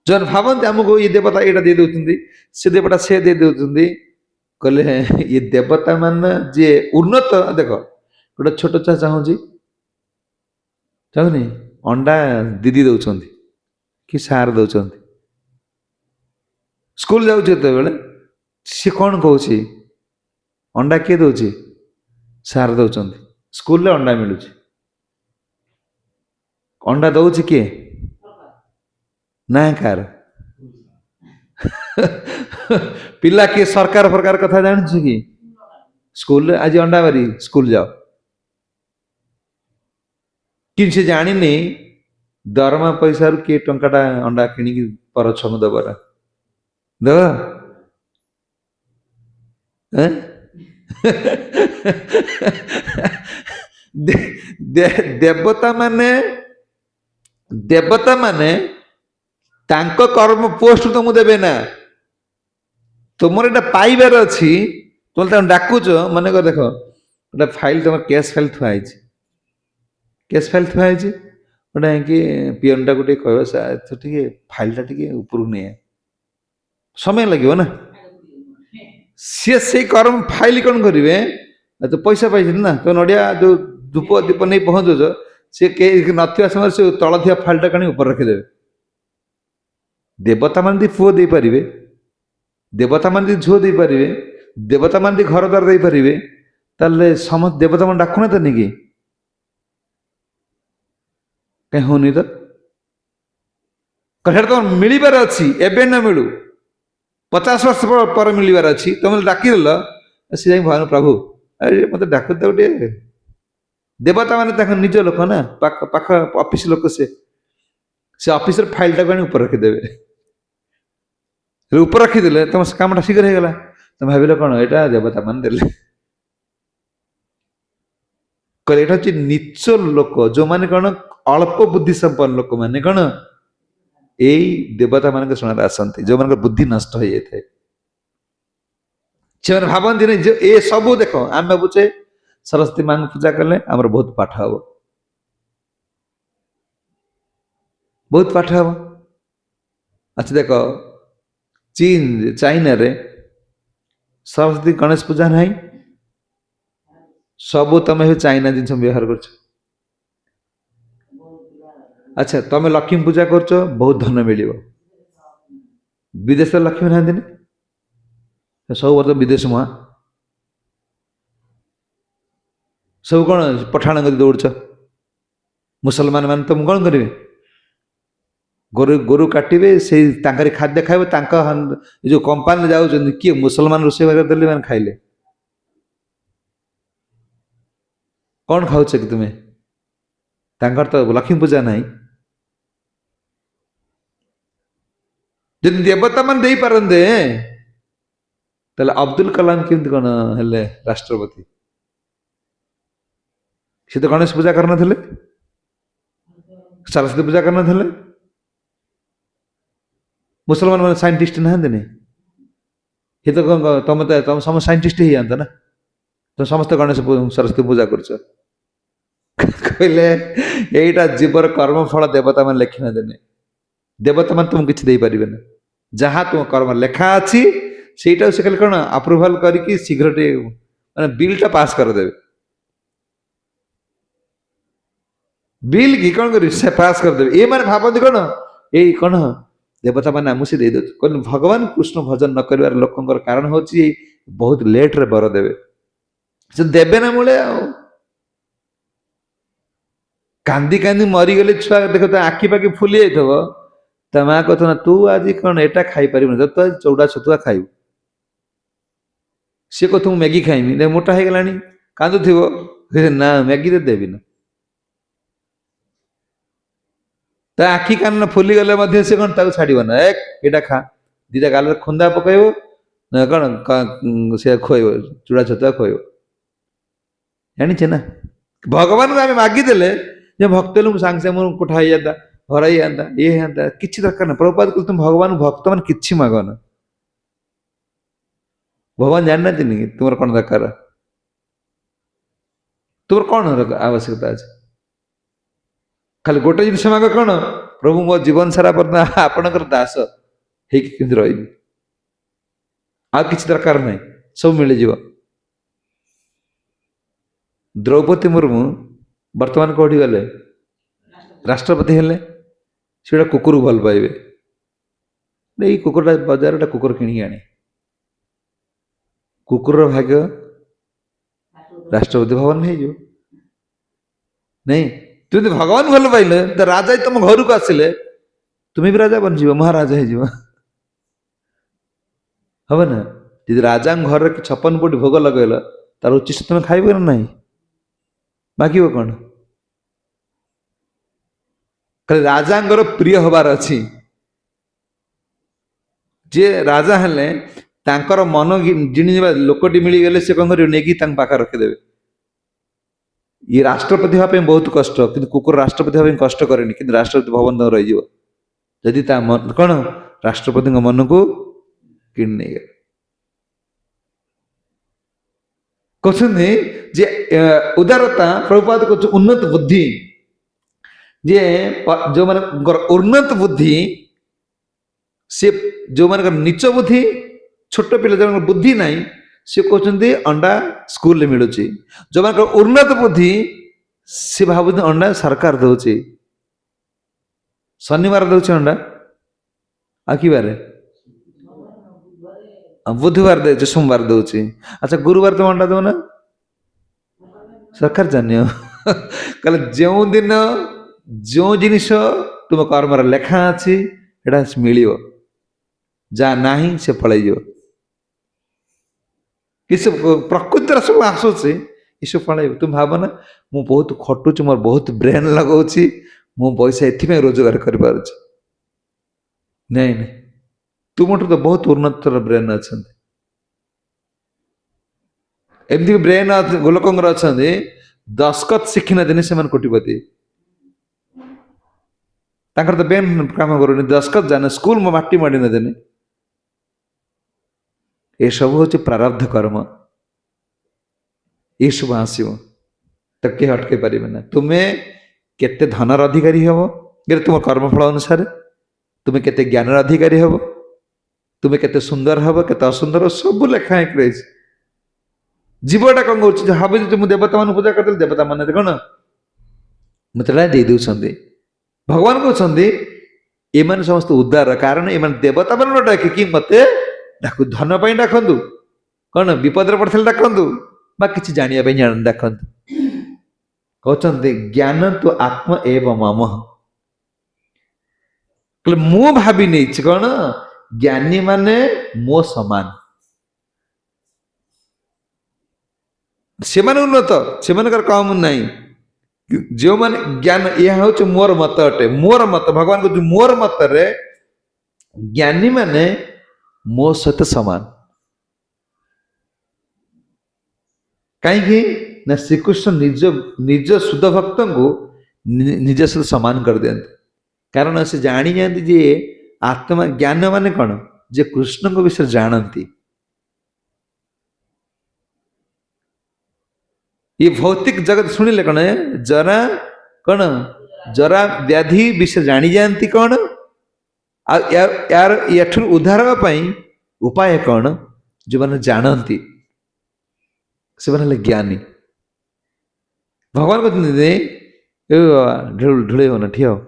ଯୋଉମାନେ ଭାବନ୍ତି ଆମକୁ ଇଏ ଦେବତା ଏଇଟା ଦେଇ ଦଉଛନ୍ତି, ସେ ଦେବତା ସେ ଦେଇ ଦଉଛନ୍ତି। କହିଲେ ଇଏ ଦେବତା ମାନେ ଯିଏ ଉନ୍ନତ, ଦେଖ ଗୋଟେ ଛୋଟ ଛୁଆ ଚାହୁଁନି ଅଣ୍ଡା ଦିଦି ଦଉଛନ୍ତି କି ସାର୍ ଦଉଛନ୍ତି। ସ୍କୁଲ ଯାଉଛି ଯେତେବେଳେ ସେ କ'ଣ କହୁଛି, ଅଣ୍ଡା କିଏ ଦଉଛି? ସାର୍ ଦଉଛନ୍ତି। ସ୍କୁଲରେ ଅଣ୍ଡା ମିଳୁଛି। ଅଣ୍ଡା ଦଉଛି କିଏ? ନା କାହାର? ପିଲା କିଏ? ସରକାର ଫରକାର କଥା ଜାଣିଛୁ କି? ସ୍କୁଲରେ ଆଜି ଅଣ୍ଡା ବାରି, ସ୍କୁଲ ଯାଅ। କିନ୍ତୁ ସେ ଜାଣିନି ଦରମା ପଇସାରୁ କିଏ ଟଙ୍କାଟା ଅଣ୍ଡା କିଣିକି ପରଛକୁ ଦବ ନା ଦେବ। ଦେବତା ମାନେ ତାଙ୍କ କର୍ମ ପୋଷ୍ଟ ତମକୁ ଦେବେ ନା। ତୁମର ଏଇଟା ପାଇବାର ଅଛି, ତୁମେ ତାଙ୍କୁ ଡାକୁଛ। ମନେକର ଦେଖ ଗୋଟେ ଫାଇଲ, ତମର କେସ୍ ଫାଇଲ ଥୁଆ ହେଇଛି, କେସ୍ ଫାଇଲ ଥୁଆ ହେଇଛି, ଗୋଟେ କି ପିଅନଟାକୁ ଟିକେ କହିବ ସାର୍ ଟିକେ ଫାଇଲଟା ଟିକେ ଉପରକୁ ନେଇ, ସମୟ ଲାଗିବ ନା। ସିଏ ସେଇ କର୍ମ ଫାଇଲ କଣ କରିବେ, ତ ପଇସା ପାଇଛନ୍ତି ନା, ତ ନଡ଼ିଆ ଯୋଉ ଧୂପ ଦୀପ ନେଇ ପହଞ୍ଚୁଛ, ସେ କେହି ନଥିବା ସମୟରେ ସେ ତଳ ଥିବା ଫାଇଲଟା କାଣି ଉପରେ ରଖିଦେବେ। ଦେବତା ମାନେ ଯଦି ପୁଅ ଦେଇପାରିବେ, ଦେବତା ମାନେ ଯଦି ଝୁଅ ଦେଇପାରିବେ, ଦେବତା ମାନେ ଯଦି ଘର ଦ୍ୱାର ଦେଇପାରିବେ, ତାହେଲେ ସମସ୍ତ ଦେବତା ମାନେ ଡାକୁନାହାନ୍ତି କି? କାହିଁ ହଉନି ତ? ସେଟା ତମର ମିଳିବାର ଅଛି, ଏବେ ନ ମିଳୁ, 50 ବର୍ଷ ପରେ ମିଳିବାର ଅଛି। ତମେ ଡାକିଦେଲ, ସେ ଯାଇ ଭାବ ପ୍ରଭୁ ମତେ ଡାକୁତ ଟିକେ। ଦେବତା ମାନେ ତାଙ୍କ ନିଜ ଲୋକ ନା, ପାଖ ପାଖ ଅଫିସ ଲୋକ, ସେ ଅଫିସର ଫାଇଲଟାକୁ ଆଣି ଉପରେ ରଖିଦେବେ। ଉପରେ ରଖିଦେଲେ ତମ କାମଟା ଶୀଘ୍ର ହେଇଗଲା। ତମେ ଭାବିଲ କଣ ଏଇଟା ଦେବତା ମାନେ ଦେଲେ। କହିଲେ ଏଇଟା ହଉଛି ନିଚ ଲୋକ, ଯୋଉମାନେ କଣ ଅଳ୍ପ ବୁଦ୍ଧି ସମ୍ପନ୍ନ ଲୋକମାନେ କଣ ଏଇ ଦେବତା ମାନଙ୍କ ଶୁଣାରେ ଆସନ୍ତି, ଯୋଉମାନଙ୍କର ବୁଦ୍ଧି ନଷ୍ଟ ହେଇଯାଇଥାଏ। ସେମାନେ ଭାବନ୍ତି ନାଇଁ ଯେ ଏ ସବୁ ଦେଖ, ଆମେ ଭାବୁଛେ ସରସ୍ୱତୀ ମାଙ୍କୁ ପୂଜା କଲେ ଆମର ବହୁତ ପାଠ ହବ, ବହୁତ ପାଠ ହବ। ଆଚ୍ଛା ଦେଖ, ଚାଇନାରେ ସରସ୍ୱତୀ ଗଣେଶ ପୂଜା ନାହିଁ, ସବୁ ତମେ ଚାଇନା ଜିନିଷ ବ୍ୟବହାର କରୁଛ। ଆଚ୍ଛା ତମେ ଲକ୍ଷ୍ମୀ ପୂଜା କରୁଛ, ବହୁତ ଧନ ମିଳିବ। ବିଦେଶରେ ଲକ୍ଷ୍ମୀ ନାହାନ୍ତିନି, ସବୁ ବର୍ଷ ବିଦେଶ ମୁହାଁ, ସବୁ କଣ ପଠାଣ କରି ଦୌଡୁଛ। ମୁସଲମାନ ମାନେ ତମକୁ କଣ କରିବେ? ଗୋରୁ କାଟିବେ, ସେଇ ତାଙ୍କରି ଖାଦ୍ୟ ଖାଇବେ। ତାଙ୍କ ଯୋଉ କମ୍ପାନୀରେ ଯାଉଛନ୍ତି, କିଏ ମୁସଲମାନ ରୋଷେଇ ଦେଲେ ମାନେ ଖାଇଲେ। କଣ ଖାଉଛ କି ତୁମେ? ତାଙ୍କର ତ ଲକ୍ଷ୍ମୀ ପୂଜା ନାହିଁ। ଯଦି ଦେବତା ମାନେ ଦେଇପାରନ୍ତେ, ତାହେଲେ ଅବଦୁଲ କଲାମ କେମିତି କଣ ହେଲେ ରାଷ୍ଟ୍ରପତି? ସେ ତ ଗଣେଶ ପୂଜା କରିନଥିଲେ, ସରସ୍ୱତୀ ପୂଜା କରିନଥିଲେ। ମୁସଲମାନ ମାନେ ସାଇଣ୍ଟିଷ୍ଟ ନାହାନ୍ତିନି? ସେ ତ ତମେ ସମସ୍ତେ ସାଇଣ୍ଟିଷ୍ଟ ହେଇଯାଆନ୍ତ ନା, ତମେ ସମସ୍ତେ ଗଣେଶ ସରସ୍ୱତୀ ପୂଜା କରୁଛ। କହିଲେ ଏଇଟା ଜୀବର କର୍ମ ଫଳ ଦେବତା ମାନେ ଲେଖିନାହାନ୍ତି। ଦେବତା ମାନେ ତୁମକୁ କିଛି ଦେଇପାରିବେନି। ଯାହା ତୁମ କର୍ମ ଲେଖା ଅଛି ସେଇଟାକୁ ସେ ଖାଲି କଣ ଆପ୍ରୁଭାଲ କରିକି ଶୀଘ୍ର ଟିକେ ମାନେ ବିଲ୍ ଟା ପାସ୍ କରିଦେବେ। ବିଲ୍ କି କଣ କରିବି, ସେ ପାସ୍ କରିଦେବେ। ଏ ମାନେ ଭାବନ୍ତି କଣ, ଏଇ କଣ ଦେବତା ମାନେ ଆମକୁ ସେ ଦେଇଦଉଛି। କହିଲେ ଭଗବାନ କୃଷ୍ଣ ଭଜନ ନ କରିବାର ଲୋକଙ୍କର କାରଣ ହଉଛି ବହୁତ ଲେଟରେ ବର ଦେବେ। ସେ ଦେବେ ନା ମୂଳେ ଆଉ। କାନ୍ଦି କାନ୍ଦି ମରିଗଲେ ଛୁଆ, ଦେଖ ତା ଆଖି ପାଖି ଫୁଲି ଯାଇଥିବ, ତା ମା କଥା ନା ତୁ ଆଜି କଣ ଏଟା ଖାଇପାରିବୁନି, ତୁ ଆଜି ଚଉଡା ଛତୁଆ ଖାଇବୁ। ସିଏ କହୁଥିବ ମୁଁ ମ୍ୟାଗି ଖାଇମି, ମୋଟା ହେଇଗଲାଣି, କାନ୍ଦୁଥିବ, ନା ମ୍ୟାଗି ତ ଦେବି ନା। ତା ଆଖି କାନ ଫୁଲି ଗଲେ ମଧ୍ୟ ସେ କଣ ତାକୁ ଛାଡିବ ନା, ଏଇଟା ଖା। ଦିଟା ଗାଲରେ ଖୁନ୍ଦା ପକେଇବ, ନା କଣ ସେ ଖୁଆଇବ, ଚୂଡା ଛତୁଆ ଖୁଆଇବ। ଜାଣିଛେ ନା, ଭଗବାନଙ୍କୁ ଆମେ ମାଗିଦେଲେ, ଯେ ଭକ୍ତ ହେଲେ ମୁଁ ସାଙ୍ଗେ ସାଙ୍ଗେ ମୋର କୋଠା ହେଇଯାନ୍ତା, ଘର ହେଇଯାନ୍ତା, ଇଏ ହେଇଯାନ୍ତା, କିଛି ଦରକାର ନାହିଁ। ପ୍ରଭୁପାଦ କହୁଛନ୍ତି ତୁମେ ଭଗବାନ ଭକ୍ତ ମାନେ କିଛି ମାଗନା। ଭଗବାନ ଜାଣିନାହାନ୍ତିନି କି ତୁମର କଣ ଦରକାର, ତୁମର କଣ ଆବଶ୍ୟକତା ଅଛି। ଖାଲି ଗୋଟେ ଜିନିଷ ମାଗ, କଣ ପ୍ରଭୁ ମୋ ଜୀବନ ସାରା ଆପଣଙ୍କର ଦାସ ହେଇକି କେମିତି ରହିବି, ଆଉ କିଛି ଦରକାର ନାହିଁ, ସବୁ ମିଳିଯିବ। ଦ୍ରୌପଦୀ ମୁର୍ମୁ ବର୍ତ୍ତମାନ କୋଉଠି ଗଲେ? ରାଷ୍ଟ୍ରପତି ହେଲେ। ସେ ଗୋଟେ କୁକୁରକୁ ଭଲ ପାଇବେ, ଏଇ କୁକୁରଟା ବଜାର ଗୋଟେ କୁକୁର କିଣିକି ଆଣେ। କୁକୁରର ଭାଗ୍ୟ ରାଷ୍ଟ୍ରପତି ଭବନ ହେଇଯିବ। ନାଇଁ, ତୁମେ ଭଗବାନ ଭଲ ପାଇଲେ, ରାଜା ତମ ଘରକୁ ଆସିଲେ, ତୁମେ ବି ରାଜା ବନିଯିବ, ମହାରାଜା ହେଇଯିବ। ହବ ନା? ଯଦି ରାଜାଙ୍କ ଘରରେ 56 କୋଟି ଭୋଗ ଲଗେଇଲ, ତାର ଉଚିତ ତମେ ଖାଇବ ନା ନାହିଁ? ମାଗିବ କଣ? ଖାଲି ରାଜାଙ୍କର ପ୍ରିୟ ହବାର ଅଛି। ଯିଏ ରାଜା ହେଲେ ତାଙ୍କର ମନ ଜିଣିବା ଲୋକଟି ମିଳିଗଲେ, ସେ କଣ କରିବେ, ନେଇକି ତାଙ୍କ ପାଖରେ ରଖିଦେବେ। ଇଏ ରାଷ୍ଟ୍ରପତି ହେବା ପାଇଁ ବହୁତ କଷ୍ଟ, କିନ୍ତୁ କୁକୁର ରାଷ୍ଟ୍ରପତି ହେବା ପାଇଁ କଷ୍ଟ କରେନି, କିନ୍ତୁ ରାଷ୍ଟ୍ରପତି ଭବନ ରହିଯିବ। ଯଦି ତା ମନ କଣ ରାଷ୍ଟ୍ରପତିଙ୍କ ମନକୁ କିଣି ନେଇଗଲେ। କହୁଛନ୍ତି ଯେ ଉଦାରତା, ପ୍ରଭୁପାଦ କହୁଛୁ ଉନ୍ନତ ବୁଦ୍ଧି, ଯେ ଯୋଉମାନଙ୍କର ଉନ୍ନତ ବୁଦ୍ଧି, ସେ ଯୋଉମାନଙ୍କର ନିଚ ବୁଦ୍ଧି छोट पिला जो बुद्धि नहीं सी कहते अंडा स्कूल मिलूँ जो उन्नत बुद्धि सी भावुँ अंडा सरकार दौची शनिवार दौचे अंडा आ कि बारे बुधवार दे सोमवार दौची अच्छा गुरुवार तुम अंडा दौना सरकार जान कहले जो दिन जो जिनिस तुम कर्म लेखा अच्छी मिल जहाँ ना से पलैज किस प्रकृतिर सब आसूसी ये सब पलैब तुम भाव ना मु बहुत खटुच मोर बहुत ब्रेन लगाऊँ मु पैसा एथि रोजगार कर नहीं नहीं तुम तो बहुत उन्नत ब्रेन अच्छा एमती ब्रेन लोक अच्छा दस्खत शिखी ना से कोटिपति ताकर तो ब्रेन काम करूनी दस्खत जाने स्कूल में माटी माड़ी न देने ये सब हूँ प्रारब्ध कर्म ये सब आसो तो किए अटकई पारे ना तुम्हें केते धनर अधिकारी हम तुम कर्मफल अनुसार तुम्हें केते ज्ञानर अधिकारी हम तुम्हें केते सुंदर हम केते असुंदर सब लेखा एक रही जीवटा कौन कर भाव तुम देवता मान पूजा कर देवता मान कौन मत दे दे भगवान कहते एम समस्त उद्धार कारण एम देवता मान डाकिकी मत धन डाकतु कौन विपद पड़े डाकतु कि जानापी डाकतु कहते ज्ञान तो आत्मा एवं मम मु भावी नहीं कौन ज्ञानी माने मो समान से उन्नत से कम नहीं जो माने ज्ञान यह हूँ मोर मत अटे मोर मत भगवान कहते मोर मत रे ज्ञानी माने मो सहित समान कहीं ना श्रीकृष्ण निज निज शुद्ध भक्त को निज सहित समान कर दियंते कारण से जानी जाती जे आत्मा ज्ञान माने कौन जे कृष्ण को विषय जानती ये भौतिक जगत शुणिले कौन जरा कौन जरा व्याधि विषय जानी जाती कौन यार याठू उद्धार उपाय कौन जो मैंने जानती से मैंने ज्ञानी भगवान कहते ढुले हो ना ठिया हो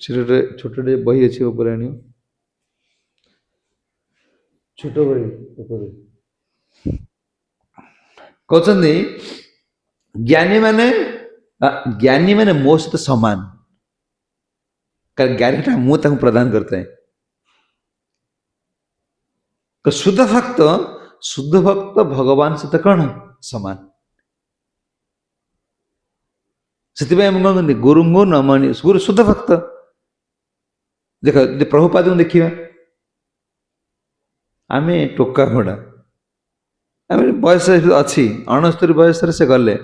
छोटे बही अच्छी ऊपर आनी छोट बही कहते ज्ञानी माने मो सहित समान ज्ञानी मु प्रदान करते हैं तो शुद्ध भक्त भगवान सहित कौन समान से कौन गुरु न मानी गुरु शुद्ध भक्त देख प्रभुपाद को देखा आम टोका घोड़ा आम बयस अच्छी 69 बयस से गले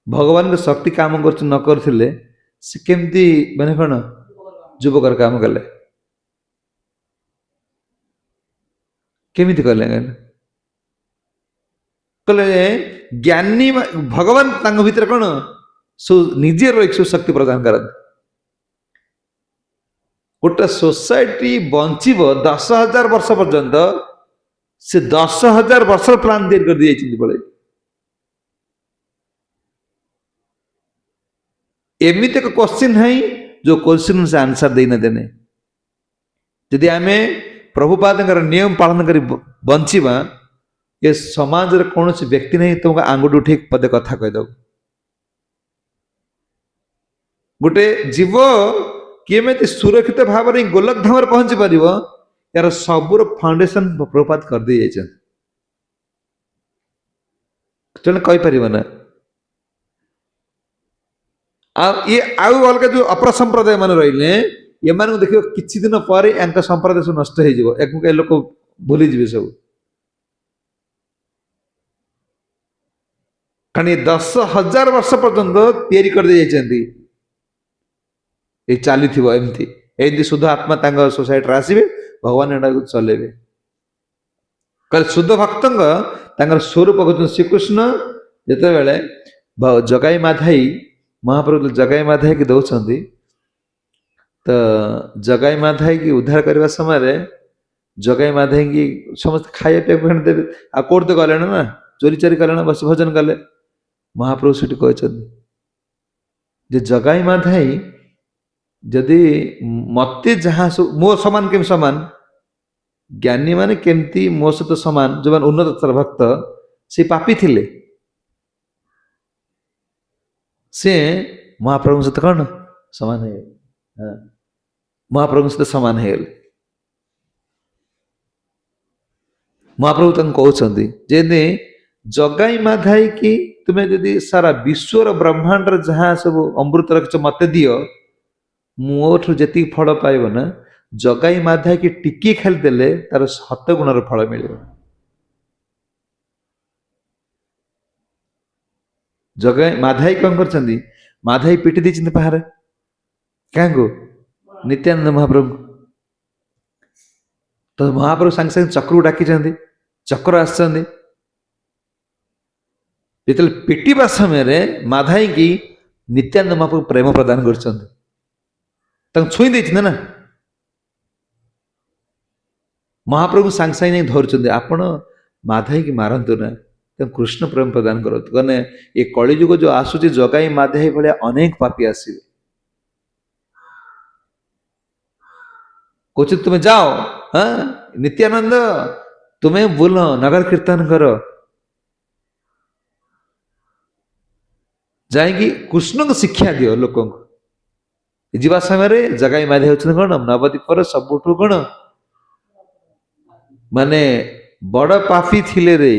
भगवान को शक्ति काम कर न करथिले से केमती माने कौन युवकर काम कले केमिति कले कले ज्ञानी भगवान तांग भीतर कौन निजे रही शक्ति प्रदान करते गोटे सोसाइटी बंचब 10,000 वर्ष पर्यंत से 10,000 वर्ष प्लान तैयारी कर दी बोले एमती एक क्वेश्चन है जो क्वेश्चन से आंसर देना देने यदि आम प्रभुपाद नियम पालन कर बंचवा ये समाज रे कौन व्यक्ति नहीं तुमको आंगुठी उठे पदे कथा कहीदेव गोटे जीव किएमि सुरक्षित भाव में गोलक धाम पहुंची पार यार सबूर फाउंडेशन प्रभुपाद कर दे जन कहीपर ना ये आउ अलग जो अपर संप्रदाय मान रही एम देख कि दिन पर संप्रदाय सब नष्ट हो लोक भूली जी सब कारण ये 10,000 वर्ष पर्यंत तैयारी कर दे ये चली एमती शुद्ध आत्मा सोसाइटी आसवे भगवान एटा चलेबे कल शुद्ध भक्त स्वरूप कहते श्रीकृष्ण जिते बेले जगाई माधाई महाप्रभु जगाई माधाई की दौरान तो जगाई माधाई की उद्धार करने समय जगाई माधाई की समस्त खाया पीवा देवे आ कोर्ट तो गले ना चोरी चोरी कले बस भजन कले महाप्रभु से कहते जगाई माधाई जदि मत जहाँ मो समान केम समान ज्ञानी माने केमती मो सहित समान जो उन्नत स्तर भक्त से पापी थिले से महाप्रभु सहित कौन समान है महाप्रभु सहित समान है महाप्रभु तक कहते जे जगाई माधाई की तुम्हें जदि सारा विश्वर ब्रह्मांड जहाँ सब अमृत रख मत दियो मोठू जी फल पाइब ना जगाई माधाई की टिकी खाली देले तार 7 गुणर फल मिले जगाई माधाई कौन कर माधाई पिटी दी पहाड़ क्या नित्यानंद महाप्रभु तो महाप्रभु सांगे सांगे चक्र डाकी चक्र आसते जो पिटिबा समय माधाई की नित्यानंद महाप्रभु प्रेम प्रदान कर छुई दे ना महाप्रभु सांगे सांगे धरुंच आपण माधाई की मारतु ना कृष्ण प्रेम प्रदान करूँ कहने ये कलिजुग जो आसूची जगाई माधाई भाया अनेक पापी आसवे कौच तुम्हें जाओ हाँ नित्यानंद तुम्हें बोल नगर कीर्तन कर जाएगी कृष्ण को शिक्षा दियो लोक जीवा समय जगाई माधाई होती कौन नवद्वीपर सबुठ कौन माने बड़ पापी थिले रे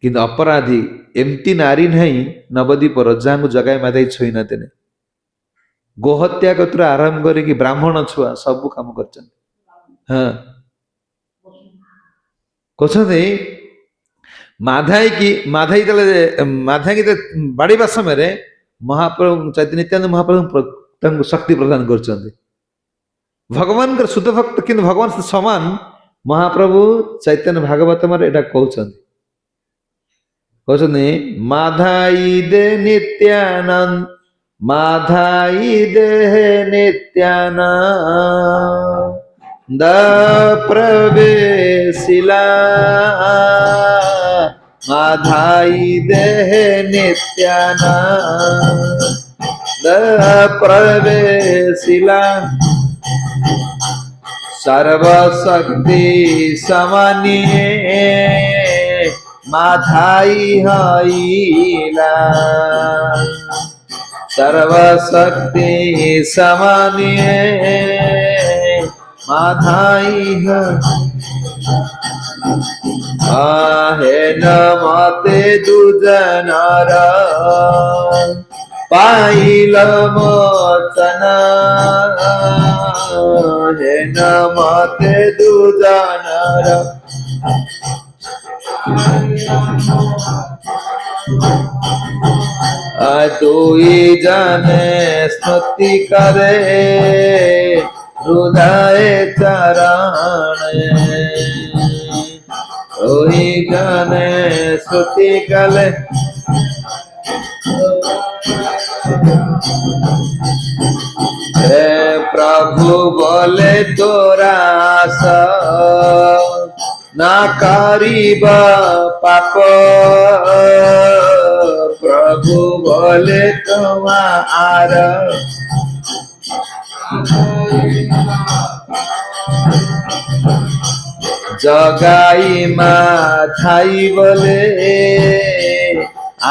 किंतु अपराधी एमती नारी नहीं नवद्वीपर जहाँ जगाई माधाई छुई न गोहत्या कतुर आरंभ करी ब्राह्मण छुआ सब काम कर हाँ कहते माधाई की बाड़ीबा समय महाप्रभु चैतन्य नित्यानंद महाप्रभु शक्ति प्रदान कर भगवान कर शुद्ध भक्त किंतु भगवान से समान महाप्रभु चैतन्य भागवत कहते माधाई दे नित्यानंद माधाई दे नित्यानंद प्रवेशिला माधाई दे नित्यानंद प्रवेशिला सर्वशक्ति समानिये माधाई हईला सर्वशक्ति समानिये माधाई आहे नमते दुजनर पाइल मोचन हे नमते दुजनर दुई जने स्तुति करे हृदय चरण दुई जने स्तुति करे हे प्रभु बोले तोरा ना करीबा पाप प्रभु बोले तुम्हार जगाई माधाई बोले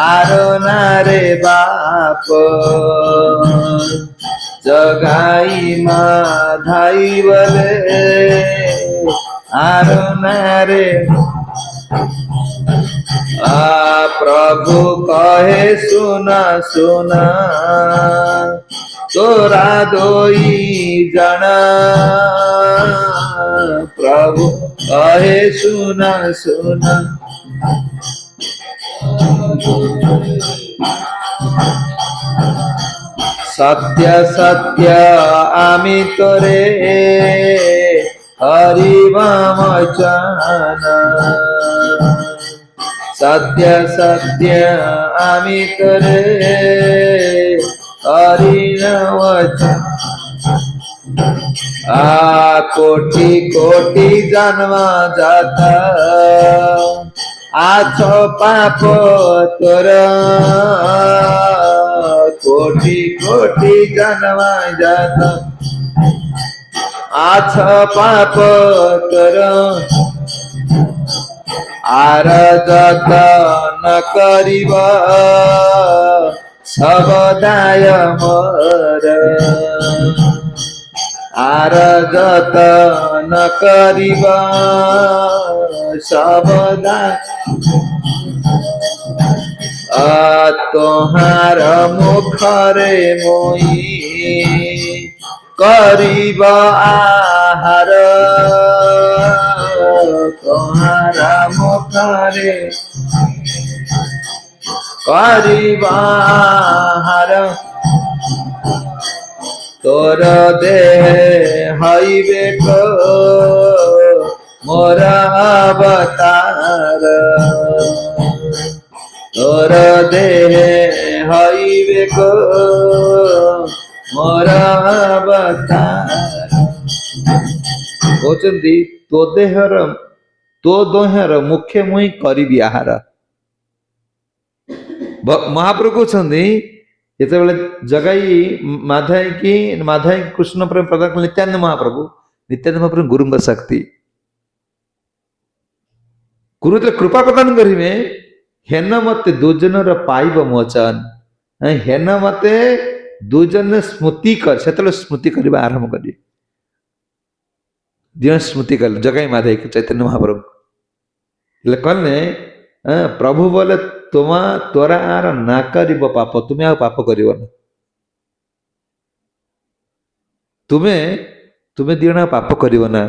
आरो नारे बाप जगाई माधाई बोले आरो नारे प्रभु कहे सुना सुना तोरा दोई जना प्रभु कहे सुना सुना सत्य सत्य आमी तोरे हरिवामचन सत्य सत्य आम्ही करे हरिण वचन कोटी कोटी जन्म जाता आछो पाप तोर कोटी कोटी जन्म जाता आछ पाप तोर आर जतन करिब सबदाय मोर आर जतन करिब सबदाय तोहार मुखरे मोई करिब आहार तोहार मुखरे करिब आहार तोर देह हईबे को मोर अवतार तोर देह हईबे को मोर अवतार कौचंदी तो देहर तो दोहर मुखे मुई करिबि आहार महाप्रभु कहते ଯେତେବେଳେ ଜଗାଇ ମାଧାଇ କୃଷ୍ଣ ପ୍ରେମ ପ୍ରଦାନ କଲେ ନିତ୍ୟାନନ୍ଦ ମହାପ୍ରଭୁ ଗୁରୁଙ୍କ ଶକ୍ତି ଗୁରୁ ଯେତେବେଳେ କୃପା ପ୍ରଦାନ କରିବେ ହେନ ମତେ ଦୁଜନର ପାଇବ ମୋଚନ ହେନ ମତେ ଦୁଜନ ସ୍ମୃତି କର ସେତେବେଳେ ସ୍ମୃତି କରିବା ଆରମ୍ଭ କରିବେ ଦିନ ସ୍ମୃତି କଲେ ଜଗାଇ ମାଧାଇ ଚୈତନ୍ୟ ମହାପ୍ରଭୁ କହିଲେ प्रभु बोले तोरा आर ना करिब पाप तुम्हें आ पाप करिब ना तुम्हें दिना पाप करिब ना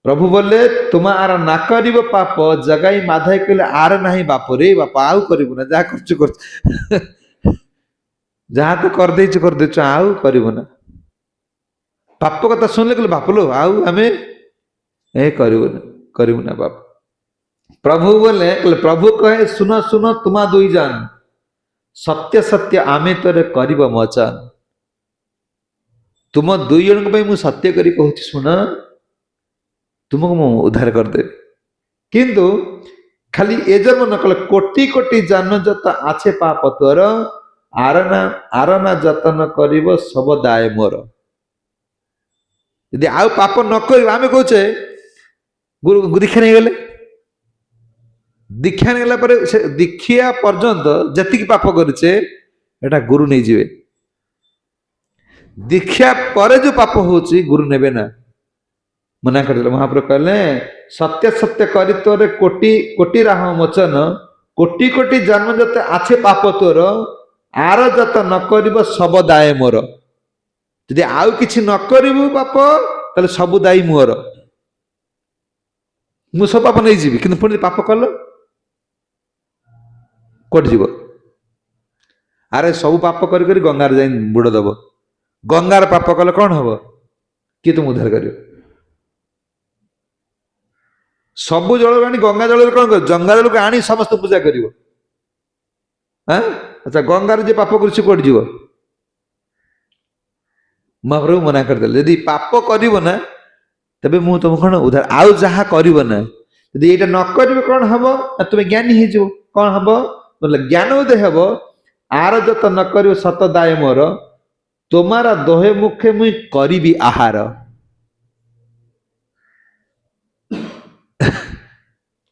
प्रभु बोले तुम आर ना करिब पाप जगाई माधाई कहले आर नाही बाप रे बाप आउ करिब ना जहा करछु जहा तो कर देछु आउ करिब ना पाप कथा सुनले कहले बाप लो आउ हमें ए करिब ना बाप प्रभु बोले प्रभु कहे सुन सुन तुमा दुई जन सत्य सत्य आमे तोरे करिब मोचन तुम दुई जन मु सत्य करी कहूँ सुन तुमको मु उद्धार करदेवी किंतु खाली ए जन्म न कले कोटि कोटि जन्म जत आछे पाप तोर आरना जतन करिब सब दाय मोर यदि आउ पाप न करिब आमे कहूचे गुरु दीक्षा नहीं गले दीक्षा नेला पर दीक्षा पर्यंत जति पाप करछे एटा गुरु नहीं जीवे दीक्षा पर जो पाप होची गुरु नेबे ना मना कर महाप्रभु कहले सत्य सत्य करी तोरे कोटि कोटि राह मोचन कोटि कोटि जन्म जते आछे पाप तोर आर जत न करिब सब दाय मोर यदि आउ किछि न करिबु पाप तले सब दायी मोर मु सब पाप नहीं जीवी किंतु पुणी पाप कल कोट जीव अरे सब पाप करी गंगार जाई बुड़ दब गंगार पाप कले कौन हम किए तुम उद्धार कर सबु जल आनी गंगा जल कौन कर गंगा जल को आनी समस्त पूजा कर अच्छा गंगार जे पाप कर कोट जीव महाप्रभु मना करदे यदि पाप कर ना तबे मु तुम कौन उद्धार आउ जहा कर ना यदि ये न कर कौन हम तुम ज्ञानी हो कौन हम बोले ज्ञान उदय हम आर जत न कर सत दाय मोर तुम्हारा दोहे मुखे मुई करी आहार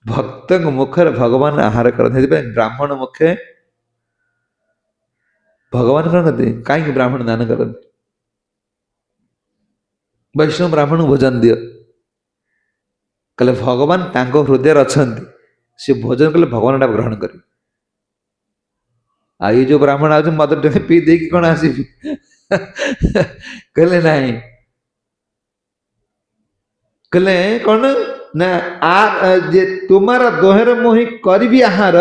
भक्त मुखर भगवान आहार करते ब्राह्मण मुखे भगवान कौन करते कहीं ब्राह्मण दान करते वैष्णव ब्राह्मण भोजन दियो कहले भगवान तांको हृदय अच्छा सी भोजन कले भगवान ग्रहण कर ये जो ब्राह्मण आज मद पी दे कि कौन आसि कहले नहीं कहले कौन ना जे तुम्हारा दोहर मोहि करी आहार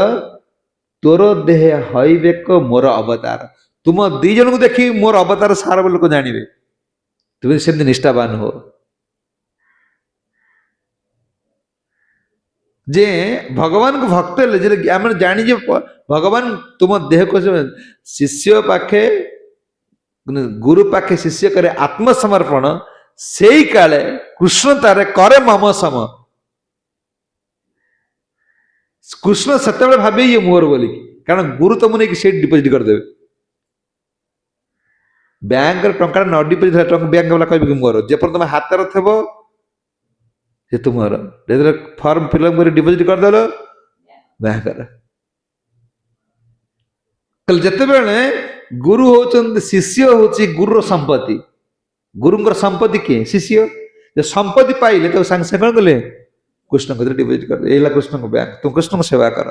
तोर देह हईबेक मोर अवतार तुम दी जन को देखी मोर अवतार सार लोक जानवे तुम्हें सेमती निष्ठावान हो जे भगवान को भक्त हेले जे आम जानी भगवान तुम देह को शिष्य पाखे गुरु पाखे शिष्य करे आत्मसमर्पण से ही काले कृष्ण तारे करे मम सम कृष्ण सेते भावे ये मोर बोली कारण गुरु तुम नहीं से डिपोजिट करदे बैंक टंका न डिपोजिट बैंक वाला कह कि मोर जेपर तुम हाथ थे से तुमर फर्म फिलअप कर डिपोजिट करदेल बैंक जिते गुरु होचंद शिष्य होची गुरु संपत्ति गुरुंकर संपत्ति किए शिष्य जो संपत्ति पाइले तो सांगे सांगे कौन कले कृष्ण को डिपोजिट कर एला कृष्ण को बैंक तुम कृष्ण को सेवा कर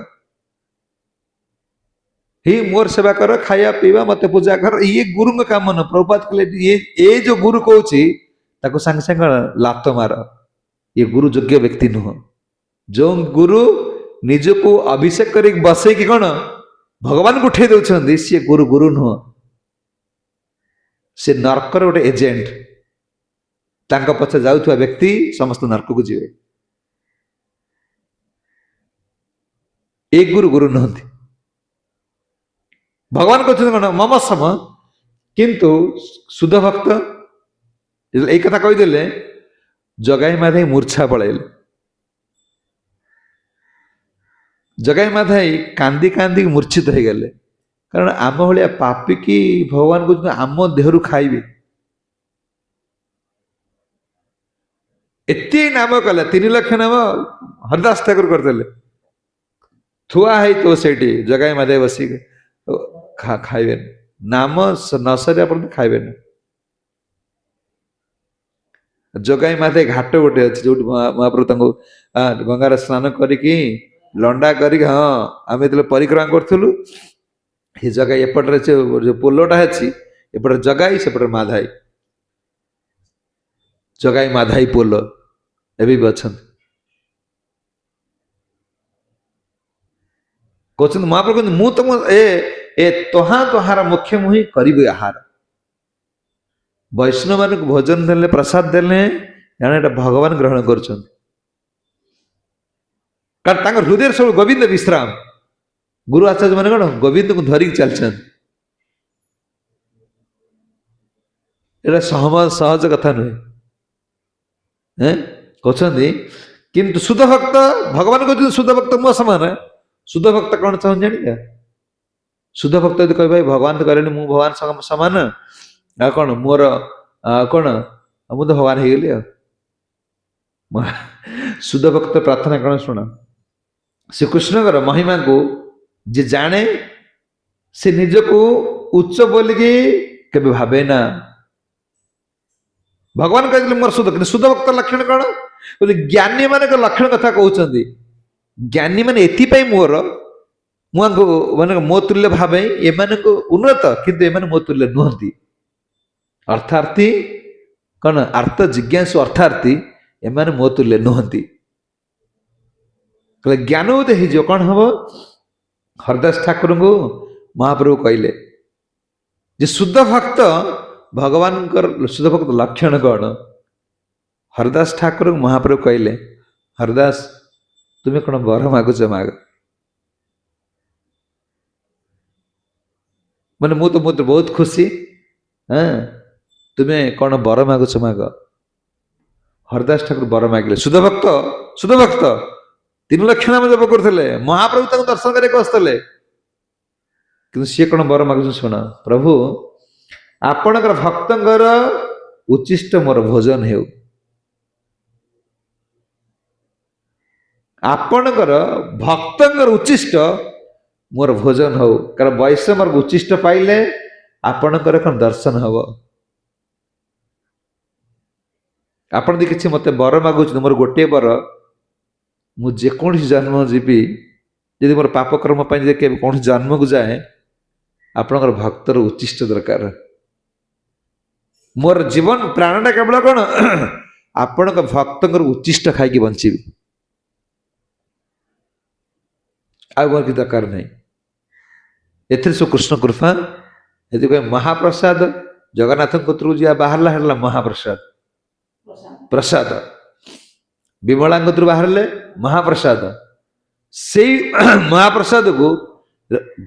ही मोर सेवा कर खाया पीवा मत पूजा कर ये गुरु का काम न प्रभुपाद कहले ये जो गुरु कहूची ताको सांगे सांगे लात मार ये गुरु योग्य व्यक्ति नुह जो गुरु निजको अभिषेक कर बसई कि कौन भगवान को उठे दौरान सी गुरु गुरु नुह से नरकर गोटे एजेंट तांका पछे जाउथुवा व्यक्ति समस्त नरक को जीवे एक गुरु गुरु नहंती भगवान कहते कौन मम सम किंतु शुद्ध भक्त एक कथा कहीदेले जगाई माधाई मूर्छा पलैले जगाई माधाई कांदी कांदी मूर्छित हो गले कारण आम भाया पापी की भगवान को आम देहरु खाइबे एत नाम कले 3 लाख नाम हरदास ठाकुर करदे थुआ है तो सेठी जगाई माधाई बसी खाइबे नाम न सरिया पर्यंत खाइबे जगाई माधाई घाट गोटे अच्छे जो महाप्रभु गंगार स्नान करिकी लंडा करिक हाँ आम जो परिक्रमा करूँ ये जगाई एपटे जो पोलोटा अच्छी एपटे जगाई सेपटे माधाई जगाई माधाई पोल एवं भी अच्छा कहते महाप्रभु कहते मु तुम ए तोहा तोहार मुख्य मुहि करिबे आहार वैष्णव मान भोजन देले प्रसाद देले जाने एटा भगवान ग्रहण कर हृदय सब गोविंद विश्राम गुरु आचार्य मैंने कौन गोविंद को धरिक चलछन एटा सहज कथा नुहे कहते किंतु शुद्ध भक्त भगवान कहते शुद्ध भक्त मो समान शुद्ध भक्त कौन चाहूँ जानिए शुद्ध भक्त यदि कह भाई भगवान तो करेनि मु भगवान समान आ कौन मोर कौन मु तो भगवान हो गली शुद्ध भक्त प्रार्थना कौन शुण श्रीकृष्ण महिमा को जे जाने से निज को उच्च बोलिकी केबे भावे ना भगवान कहते मोर शुद्ध शुद्ध भक्त लक्षण कौन बोले ज्ञानी मान लक्षण कथा कहते ज्ञानी मान एपाई मोर मुझे मो तुल्य भावे एमान को उन्नत किंतु एमान मो तुल्य नुहति अर्थार्थी कौन आर्त जिज्ञासु अर्थार्थी एमान मो तुल्य नुहति ज्ञान उदय हो कौन हम हरदास ठाकुर को महाप्रभु कहले जे शुद्ध भक्त भगवान शुद्ध भक्त लक्षण कौन हरदास ठाकुर महाप्रभु कहले हरदास तुम्हें कौन वर मागुच माग मैंने मुझे बहुत खुशी हाँ तुम्हें कौन वर मागुच माग हरदास ठाकुर वर मागिले शुद्ध भक्त 3 लाख नाम जप करते महाप्रभु दर्शन करके आसते कि सी कौन वर मागुच शुण प्रभु आपणकर भक्तर उच्चिष्ट मोर भोजन हो आपणकर भक्तर उच्चिष्ट मोर भोजन हो कारण वैष्णव उच्चिष्ट पाइले आपणकर कौन दर्शन हम आपड़ किसी मत बर मागुच मोर गोटे बर मुझे जन्म जीवी यदि मोर पाप कर्म कौन जन्म को जाए आपणकर भक्तर उच्चिष्ट दरकार मोर जीवन प्राणटा केवल कौन आपण भक्त उच्चिष्ट खाई बंचीबी आ मोर कि दरकार नहीं एथिर सब कृष्ण कृपा ये महाप्रसाद जगन्नाथ कतरू जी बाहर है महाप्रसाद प्रसाद विमला कतरू बाहर महाप्रसाद ସେଇ ମହାପ୍ରସାଦକୁ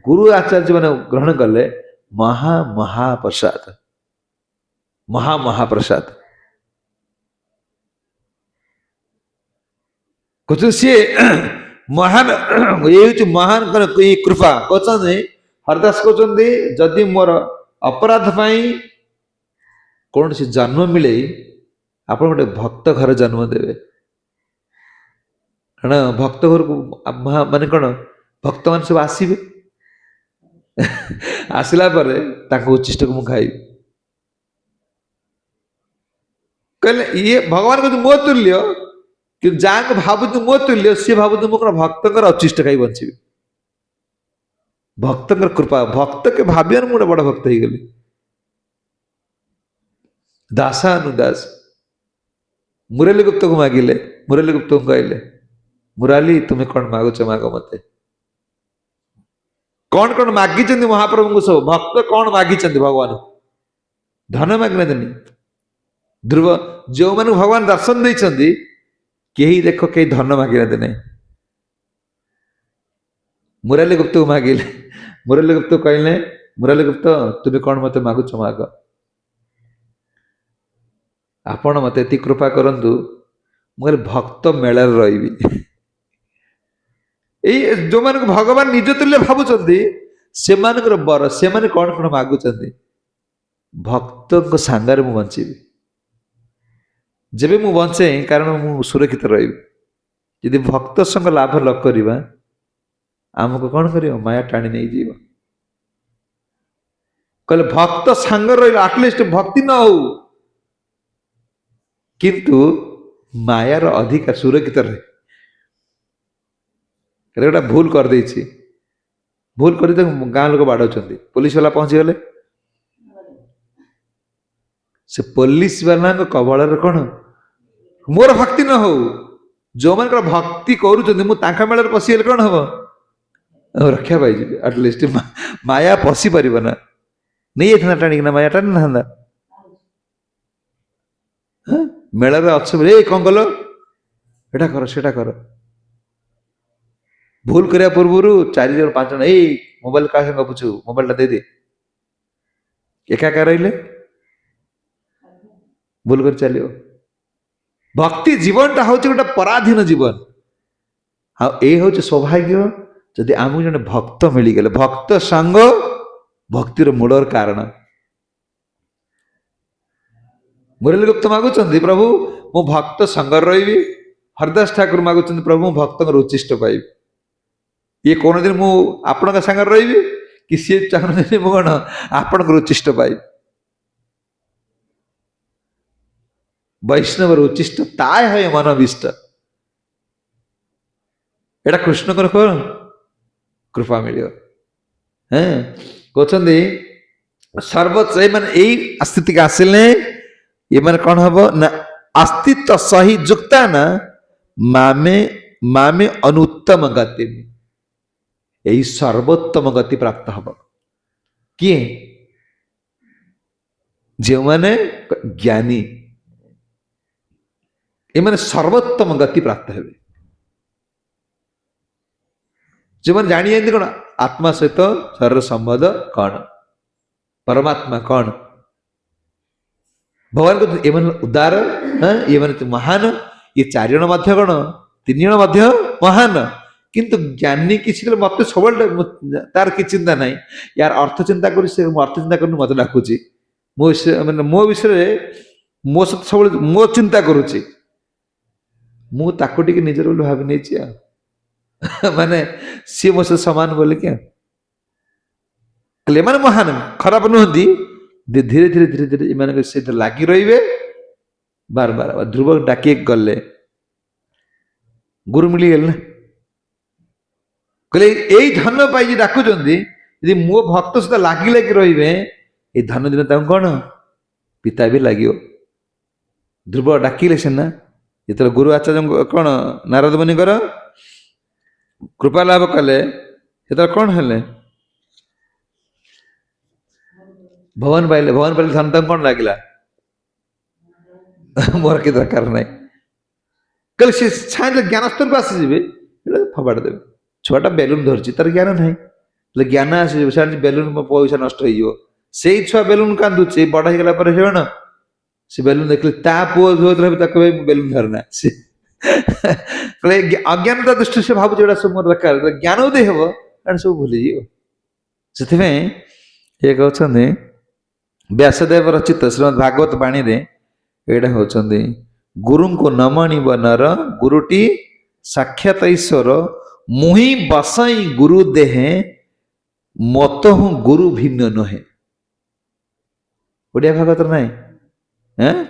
ଗୁରୁ ଆଚାର୍ଯ୍ୟ ମାନେ ଗ୍ରହଣ କଲେ ମହାପ୍ରସାଦ, ମହାପ୍ରସାଦ କହୁଛନ୍ତି। ସିଏ ମହାନ, ଇଏ ହଉଛି ମହାନ କୃପା। କହୁଛନ୍ତି ହରିଦାସ କହୁଛନ୍ତି ଯଦି ମୋର ଅପରାଧ ପାଇଁ କୌଣସି ଜନ୍ମ ମିଳେ ଆପଣ ଗୋଟେ ଭକ୍ତ ଘରେ ଜନ୍ମ ଦେବେ। କାରଣ ଭକ୍ତ ଘରକୁ ମାନେ କଣ, ଭକ୍ତ ମାନେ ସବୁ ଆସିବେ, ଆସିଲା ପରେ ତାଙ୍କ ଉଚ୍ଚିଷ୍ଟକୁ ମୁଁ ଖାଇବି। କହିଲେ ଇଏ ଭଗବାନ କହୁଛନ୍ତି ମୋ ତୁଲ୍ୟ, କିନ୍ତୁ ଯାହାକୁ ଭାବୁଛୁ ମୋ ତୁଲ୍ୟ ସିଏ ଭାବୁଛି ମୁଁ କଣ ଭକ୍ତଙ୍କର ଅଚିଷ୍ଟ ଖାଇ ବଞ୍ଚିବି। ଭକ୍ତଙ୍କର କୃପା, ଭକ୍ତকে ଭାବିବାର ମୁଁ ଗୋଟେ ବଡ ଭକ୍ତ ହେଇଗଲି। ଦାସାନୁଦାସ ମୁରଲୀ ଗୁପ୍ତକୁ ମାଗିଲେ, ମୁରଲୀ ଗୁପ୍ତକୁ କହିଲେ ମୁରାଲି ତୁମେ କଣ ମାଗୁଛ ମାଗ ମତେ। କଣ କଣ ମାଗିଛନ୍ତି ମହାପ୍ରଭୁଙ୍କୁ ସବୁ ଭକ୍ତ, କଣ ମାଗିଛନ୍ତି ଭଗବାନ? ଧନ ମାଗିନାହାନ୍ତି। ଧ୍ରୁବ ଯେଉଁମାନଙ୍କୁ ଭଗବାନ ଦର୍ଶନ ଦେଇଛନ୍ତି କେହି ଦେଖ କେହି ଧନ ମାଗିନାହାନ୍ତି ନାହିଁ। ମୁରଲୀ ଗୁପ୍ତକୁ ମାଗିଲେ, ମୁରଲୀ ଗୁପ୍ତ କହିଲେ ମୁରଲୀ ଗୁପ୍ତ ତୁମେ କଣ ମତେ ମାଗୁଛ ମାଗ। ଆପଣ ମତେ ଏତିକି କୃପା କରନ୍ତୁ ମୁଁ କହିଲି ଭକ୍ତ ମେଳାରେ ରହିବି। ଏଇ ଯୋଉମାନଙ୍କୁ ଭଗବାନ ନିଜ ତୁଲ୍ୟ ଭାବୁଛନ୍ତି ସେମାନଙ୍କର ବର, ସେମାନେ କଣ କଣ ମାଗୁଛନ୍ତି? ଭକ୍ତଙ୍କ ସାଙ୍ଗରେ ମୁଁ ବଞ୍ଚିବି। ଯେବେ ମୁଁ ବଞ୍ଚେ କାରଣ ମୁଁ ସୁରକ୍ଷିତ ରହିବି। ଯଦି ଭକ୍ତ ସଙ୍ଗ ଲାଭ ନ କରିବା ଆମକୁ କଣ କରିବ? ମାୟା ଟାଣି ନେଇଯିବ। କହିଲେ ଭକ୍ତ ସାଙ୍ଗରେ ରହିଲେ ଆଟଲିଷ୍ଟ ଭକ୍ତି ନ ହଉ କିନ୍ତୁ ମାୟାର ଅଧିକାର ସୁରକ୍ଷିତ ରହେ। ଗୋଟେ ଭୁଲ କରିଦେଇଛି, ଭୁଲ କରି ତାକୁ ଗାଁ ଲୋକ ବାଡଉଛନ୍ତି, ପୋଲିସ ବାଲା ପହଞ୍ଚିଗଲେ। ସେ ପୋଲିସ ବାଲାଙ୍କ କବଳରେ କଣ ମୋର ଭକ୍ତି ନ ହଉ, ଯୋଉମାନଙ୍କର ଭକ୍ତି କରୁଛନ୍ତି ମୁଁ ତାଙ୍କ ମେଳରେ ପଶିଗଲେ କଣ ହବ? ରକ୍ଷା ପାଇଯିବେ। ଆଟଲିଷ୍ଟ ମାୟା ପଶି ପାରିବ ନା। ନେଇଯାଇଥାନ୍ତା ଟାଣିକିନା, ମାୟା ଟାଣି ନାହାନ୍ତା। ମେଳାରେ ଅଛ ବୋଲି ଏ କଣ କଲ, ଏଟା କର ସେଟା କର। ଭୁଲ କରିବା ପୂର୍ବରୁ 4 ଜଣ 5 ଜଣ ଏଇ ମୋବାଇଲ କାହା ସାଙ୍ଗେ ଗପୁଛୁ, ମୋବାଇଲ ଟା ଦେଇଦେ। ଏକା ରହିଲେ ଭୁଲ କରି ଚାଲିବ। ଭକ୍ତି ଜୀବନଟା ହଉଛି ଗୋଟେ ପରାଧୀନ ଜୀବନ। ଆଉ ଏଇ ହଉଛି ସୌଭାଗ୍ୟ ଯଦି ଆମକୁ ଜଣେ ଭକ୍ତ ମିଳିଗଲେ। ଭକ୍ତ ସାଙ୍ଗ ଭକ୍ତିର ମୂଳର କାରଣ। ମୁରଲୀ ଗୁପ୍ତ ମାଗୁଛନ୍ତି ପ୍ରଭୁ ମୁଁ ଭକ୍ତ ସାଙ୍ଗରେ ରହିବି। ହରଦାସ ଠାକୁର ମାଗୁଛନ୍ତି ପ୍ରଭୁ ମୁଁ ଭକ୍ତଙ୍କର ଉଚ୍ଚିଷ୍ଟ ପାଇବି। ଇଏ କୋଉଦିନ ମୁଁ ଆପଣଙ୍କ ସାଙ୍ଗରେ ରହିବି କି ସିଏ ଚାହୁଁଛନ୍ତି ମୁଁ କଣ ଆପଣଙ୍କର ଉଚ୍ଚିଷ୍ଟ ପାଇବି। ବୈଷ୍ଣବର ଉଚ୍ଚିଷ୍ଟ ତାୟ ହଏ ମନୋବିଷ୍ଟ। ଏଟା କୃଷ୍ଣଙ୍କର କଣ କୃପା ମିଳିବ। କହୁଛନ୍ତି ସର୍ବୋଚ୍ଚ ଏମାନେ ଏଇ ସ୍ଥିତିକି ଆସିଲେ ଏମାନେ କଣ ହବ ନା ଆସ୍ତିତ୍ୱ ସହି ଯୁକ୍ତା ନା ମାମେ ମାମେ ଅନୁତ୍ତମ ଗତି, ଏଇ ସର୍ବୋତ୍ତମ ଗତି ପ୍ରାପ୍ତ ହବ। କିଏ? ଯେଉଁମାନେ ଜ୍ଞାନୀ, ଏମାନେ ସର୍ବୋତ୍ତମ ଗତି ପ୍ରାପ୍ତ ହେବେ। ଯେଉଁମାନେ ଜାଣିଛନ୍ତି କଣ ଆତ୍ମା ସହିତ ଶରୀର ସମ୍ବନ୍ଧ କଣ, ପରମାତ୍ମା କଣ। ଭଗବାନ କହୁଛନ୍ତି ଏମାନେ ଉଦାର, ଏମାନେ ମହାନ। ଏ 4 ଜଣ ମଧ୍ୟ କଣ 3 ଜଣ ମଧ୍ୟ ମହାନ। କିନ୍ତୁ ଜ୍ଞାନୀ କିଛି ମତେ ସବୁବେଳେ ତାର କିଛି ଚିନ୍ତା ନାହିଁ। ୟାର ଅର୍ଥ ଚିନ୍ତା କରୁ, ସେ ଅର୍ଥ ଚିନ୍ତା କରୁନି ମତେ ଡାକୁଛି। ମାନେ ମୋ ବିଷୟରେ ମୋ ସହିତ ସବୁବେଳେ ମୋ ଚିନ୍ତା କରୁଛି। ମୁଁ ତାକୁ ଟିକେ ନିଜର ବୋଲି ଭାବି ନେଇଛି ଆଉ। ମାନେ ସିଏ ମୋ ସହିତ ସମାନ ବୋଲିକି। ଏମାନେ ମହାନ ଖରାପ ନୁହନ୍ତି। ଧୀରେ ଧୀରେ ଧୀରେ ଧୀରେ ଏମାନଙ୍କ ସହିତ ଲାଗି ରହିବେ। ବାର ଧ୍ରୁବ ଡାକି ଗଲେ, ଗୁରୁ ମିଳିଗଲେ ନା। କହିଲେ ଏଇ ଧନ ପାଇକି ଡାକୁଛନ୍ତି, ଯଦି ମୋ ଭକ୍ତ ସହିତ ଲାଗି ଲାଗି ରହିବେ ଏଇ ଧନ ଦିନ ତାଙ୍କୁ କଣ ପିତା ବି ଲାଗିବ। ଧ୍ରୁବ ଡାକିଲେ ସିନା, ଯେତେବେଳେ ଗୁରୁ ଆଚାର୍ଯ୍ୟ କଣ ନାରଦ ମୁନିଙ୍କର କୃପା ଲାଭ କଲେ ସେତେବେଳେ କଣ ହେଲେ ଭଗବାନ ପାଇଲେ। ଭଗବାନ ପାଇଲେ ଧନ ତାଙ୍କୁ କଣ ଲାଗିଲା? ମୋର କି ଦରକାର ନାହିଁ। କହିଲେ ସେ ଚାହିଁଲେ ଜ୍ଞାନ ସ୍ତରକୁ ଆସିଯିବେ, ଫୋପାଡ଼ି ଦେବେ। ଛୁଆଟା ବେଲୁନ ଧରିଛି ତାର ଜ୍ଞାନ ନାହିଁ, ହେଲେ ଜ୍ଞାନ ଆସିଯିବ ସେ ବେଲୁନ ମୋ ପଇସା ନଷ୍ଟ ହେଇଯିବ। ସେଇ ଛୁଆ ବେଲୁନ କାନ୍ଦୁଛି, ବଡ ହେଇଗଲା ପରେ ହେବଣ ସେ ବେଲୁନ ଦେଖିଲେ ତା ପୁଅ ଧୋଇ ତାକୁ ବେଲୁନ ଧରନା ସେ ଅଜ୍ଞାନତା ଦୃଷ୍ଟିରେ ସେ ଭାବୁଛି ଏଗୁଡା ସବୁ ମୋର ଦରକାର, ଜ୍ଞାନ ଉଦୟ ହବ ଏଟା ସବୁ ଭୁଲିଯିବ। ସେଥିପାଇଁ ଇଏ କହୁଛନ୍ତି ବ୍ୟାସଦେବ ରଚିତ ଶ୍ରୀମଦ୍ ଭାଗବତ ବାଣୀରେ ଏଇଟା ହଉଛନ୍ତି ଗୁରୁଙ୍କୁ ନ ମଣିବ ନର ଗୁରୁଟି ସାକ୍ଷାତ ଈଶ୍ୱର ମୁହିଁ ବସାଇ ଗୁରୁ ଦେହେ ମତ ହୁଁ ଗୁରୁ ଭିନ୍ନ ନୁହେଁ। ଓଡ଼ିଆ ଭାଗବତ ନାହିଁ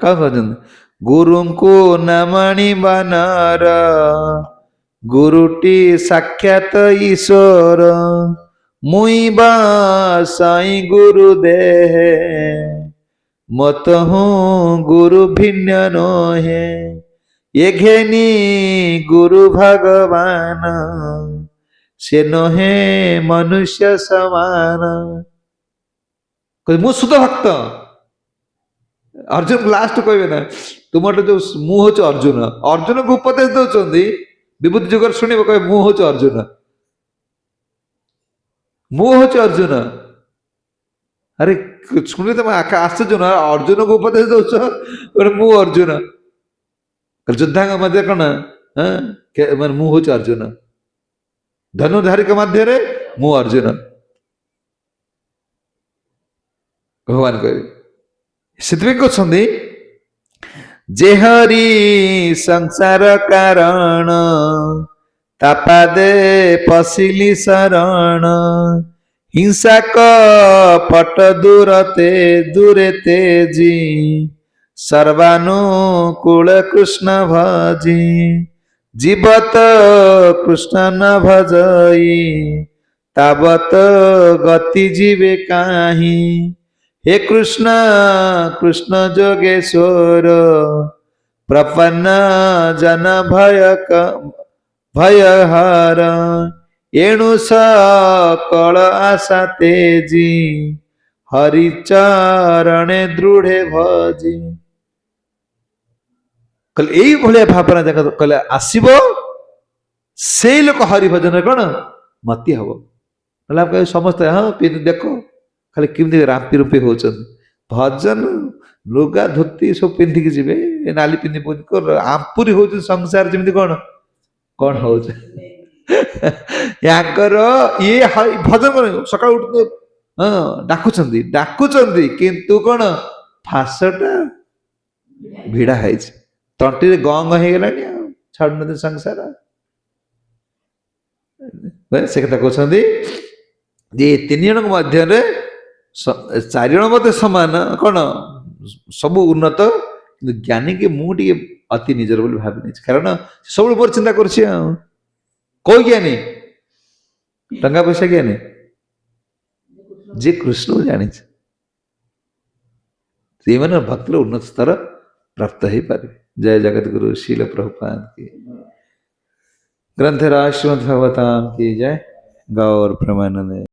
କଣ କହୁଛନ୍ତି? ଗୁରୁଙ୍କୁ ନ ମାଣିବ ନର ଗୁରୁଟି ସାକ୍ଷାତ ଈଶ୍ୱର ମୁଇଁ ବସାଇ ଗୁରୁ ଦେହେ ମତ ହୁଁ ଗୁରୁ ଭିନ୍ନ ନୁହେଁ। ଏ ଘେନି ଗୁରୁ ଭଗବାନ ସେ ନୁହେଁ ମନୁଷ୍ୟ ସମାନ। ମୁଁ ସୁଧ ଭକ୍ତ। ଅର୍ଜୁନ ଲାଷ୍ଟ କହିବେ ନା ତୁମର ଯୋଉ ମୁଁ ହଉଛି ଅର୍ଜୁନ, ଅର୍ଜୁନକୁ ଉପଦେଶ ଦଉଛନ୍ତି ବିଭୂତି ଯୁଗରେ ଶୁଣିବ କହିବେ ମୁଁ ହଉଛି ଅର୍ଜୁନ, ମୁଁ ହଉଛି ଅର୍ଜୁନ। ଆରେ ଶୁଣି ତମେ ଆଶ୍ଚର୍ଯ୍ୟ ନା, ଅର୍ଜୁନକୁ ଉପଦେଶ ଦଉଛ ମୁଁ ଅର୍ଜୁନ। ଯୋଦ୍ଧାଙ୍କ ମଧ୍ୟରେ କଣ ମାନେ ମୁଁ ହଉଛି ଅର୍ଜୁନ, ଧନୁଧାରିକ ମଧ୍ୟରେ ମୁଁ ଅର୍ଜୁନ। ଭଗବାନ କହିବେ ସେଥିପାଇଁ କହୁଛନ୍ତି ଯେ ହରି ସଂସାର କାରଣ ତାପାଦେ ପଶିଲି ଶରଣ ହିଂସା କପଟ ଦୂରେ ତେଜି ସର୍ବାନୁକୂଳ କୃଷ୍ଣ ଭଜି ଜୀବତ କୃଷ୍ଣ ନ ଭଜଇ ତାବତ ଗତି ଯିବେ କାହିଁ। हे कृष्ण कृष्ण जोगेश्वर प्रपन्न जन भयहर एणु सकल आशा तेजी हरिचरणे दृढ़े भजी। कहले एई भलिया भावना देख कहले आसीबो सेई लोक हरि भजन कौन मती हबो। कहले समस्त हाँ देखो खाली केमती राम्पी रूपी होचन भजन लुगा धोती सब पिंधिकी जिवे नाली पिंधि आंपुरी होचन संसार जेमती कौन कौन होच याकर ये भजन कर सकाळ उठ हाँ डाकुचंदी डाकुचंदी किंतु कौन फासटा भिड़ा है तंटी रे गंग हो गलानी छाड़ुन संसार से कथा कहते जे तीन जन मध्य चार जन मत समान कौन सब उन्नत ज्ञानी के मुझे अति निजर बोली भावी नहीं कारण सब मोर चिंता कर ज्ञानी टंका पैसा ज्ञानी जे कृष्ण जानी से भक्त उन्नत स्तर प्राप्त हो पारे। जय जगत गुरु शील प्रभुपाद की ग्रंथराज श्रीमद् भागवताम की जय। गौर प्रेमानंद।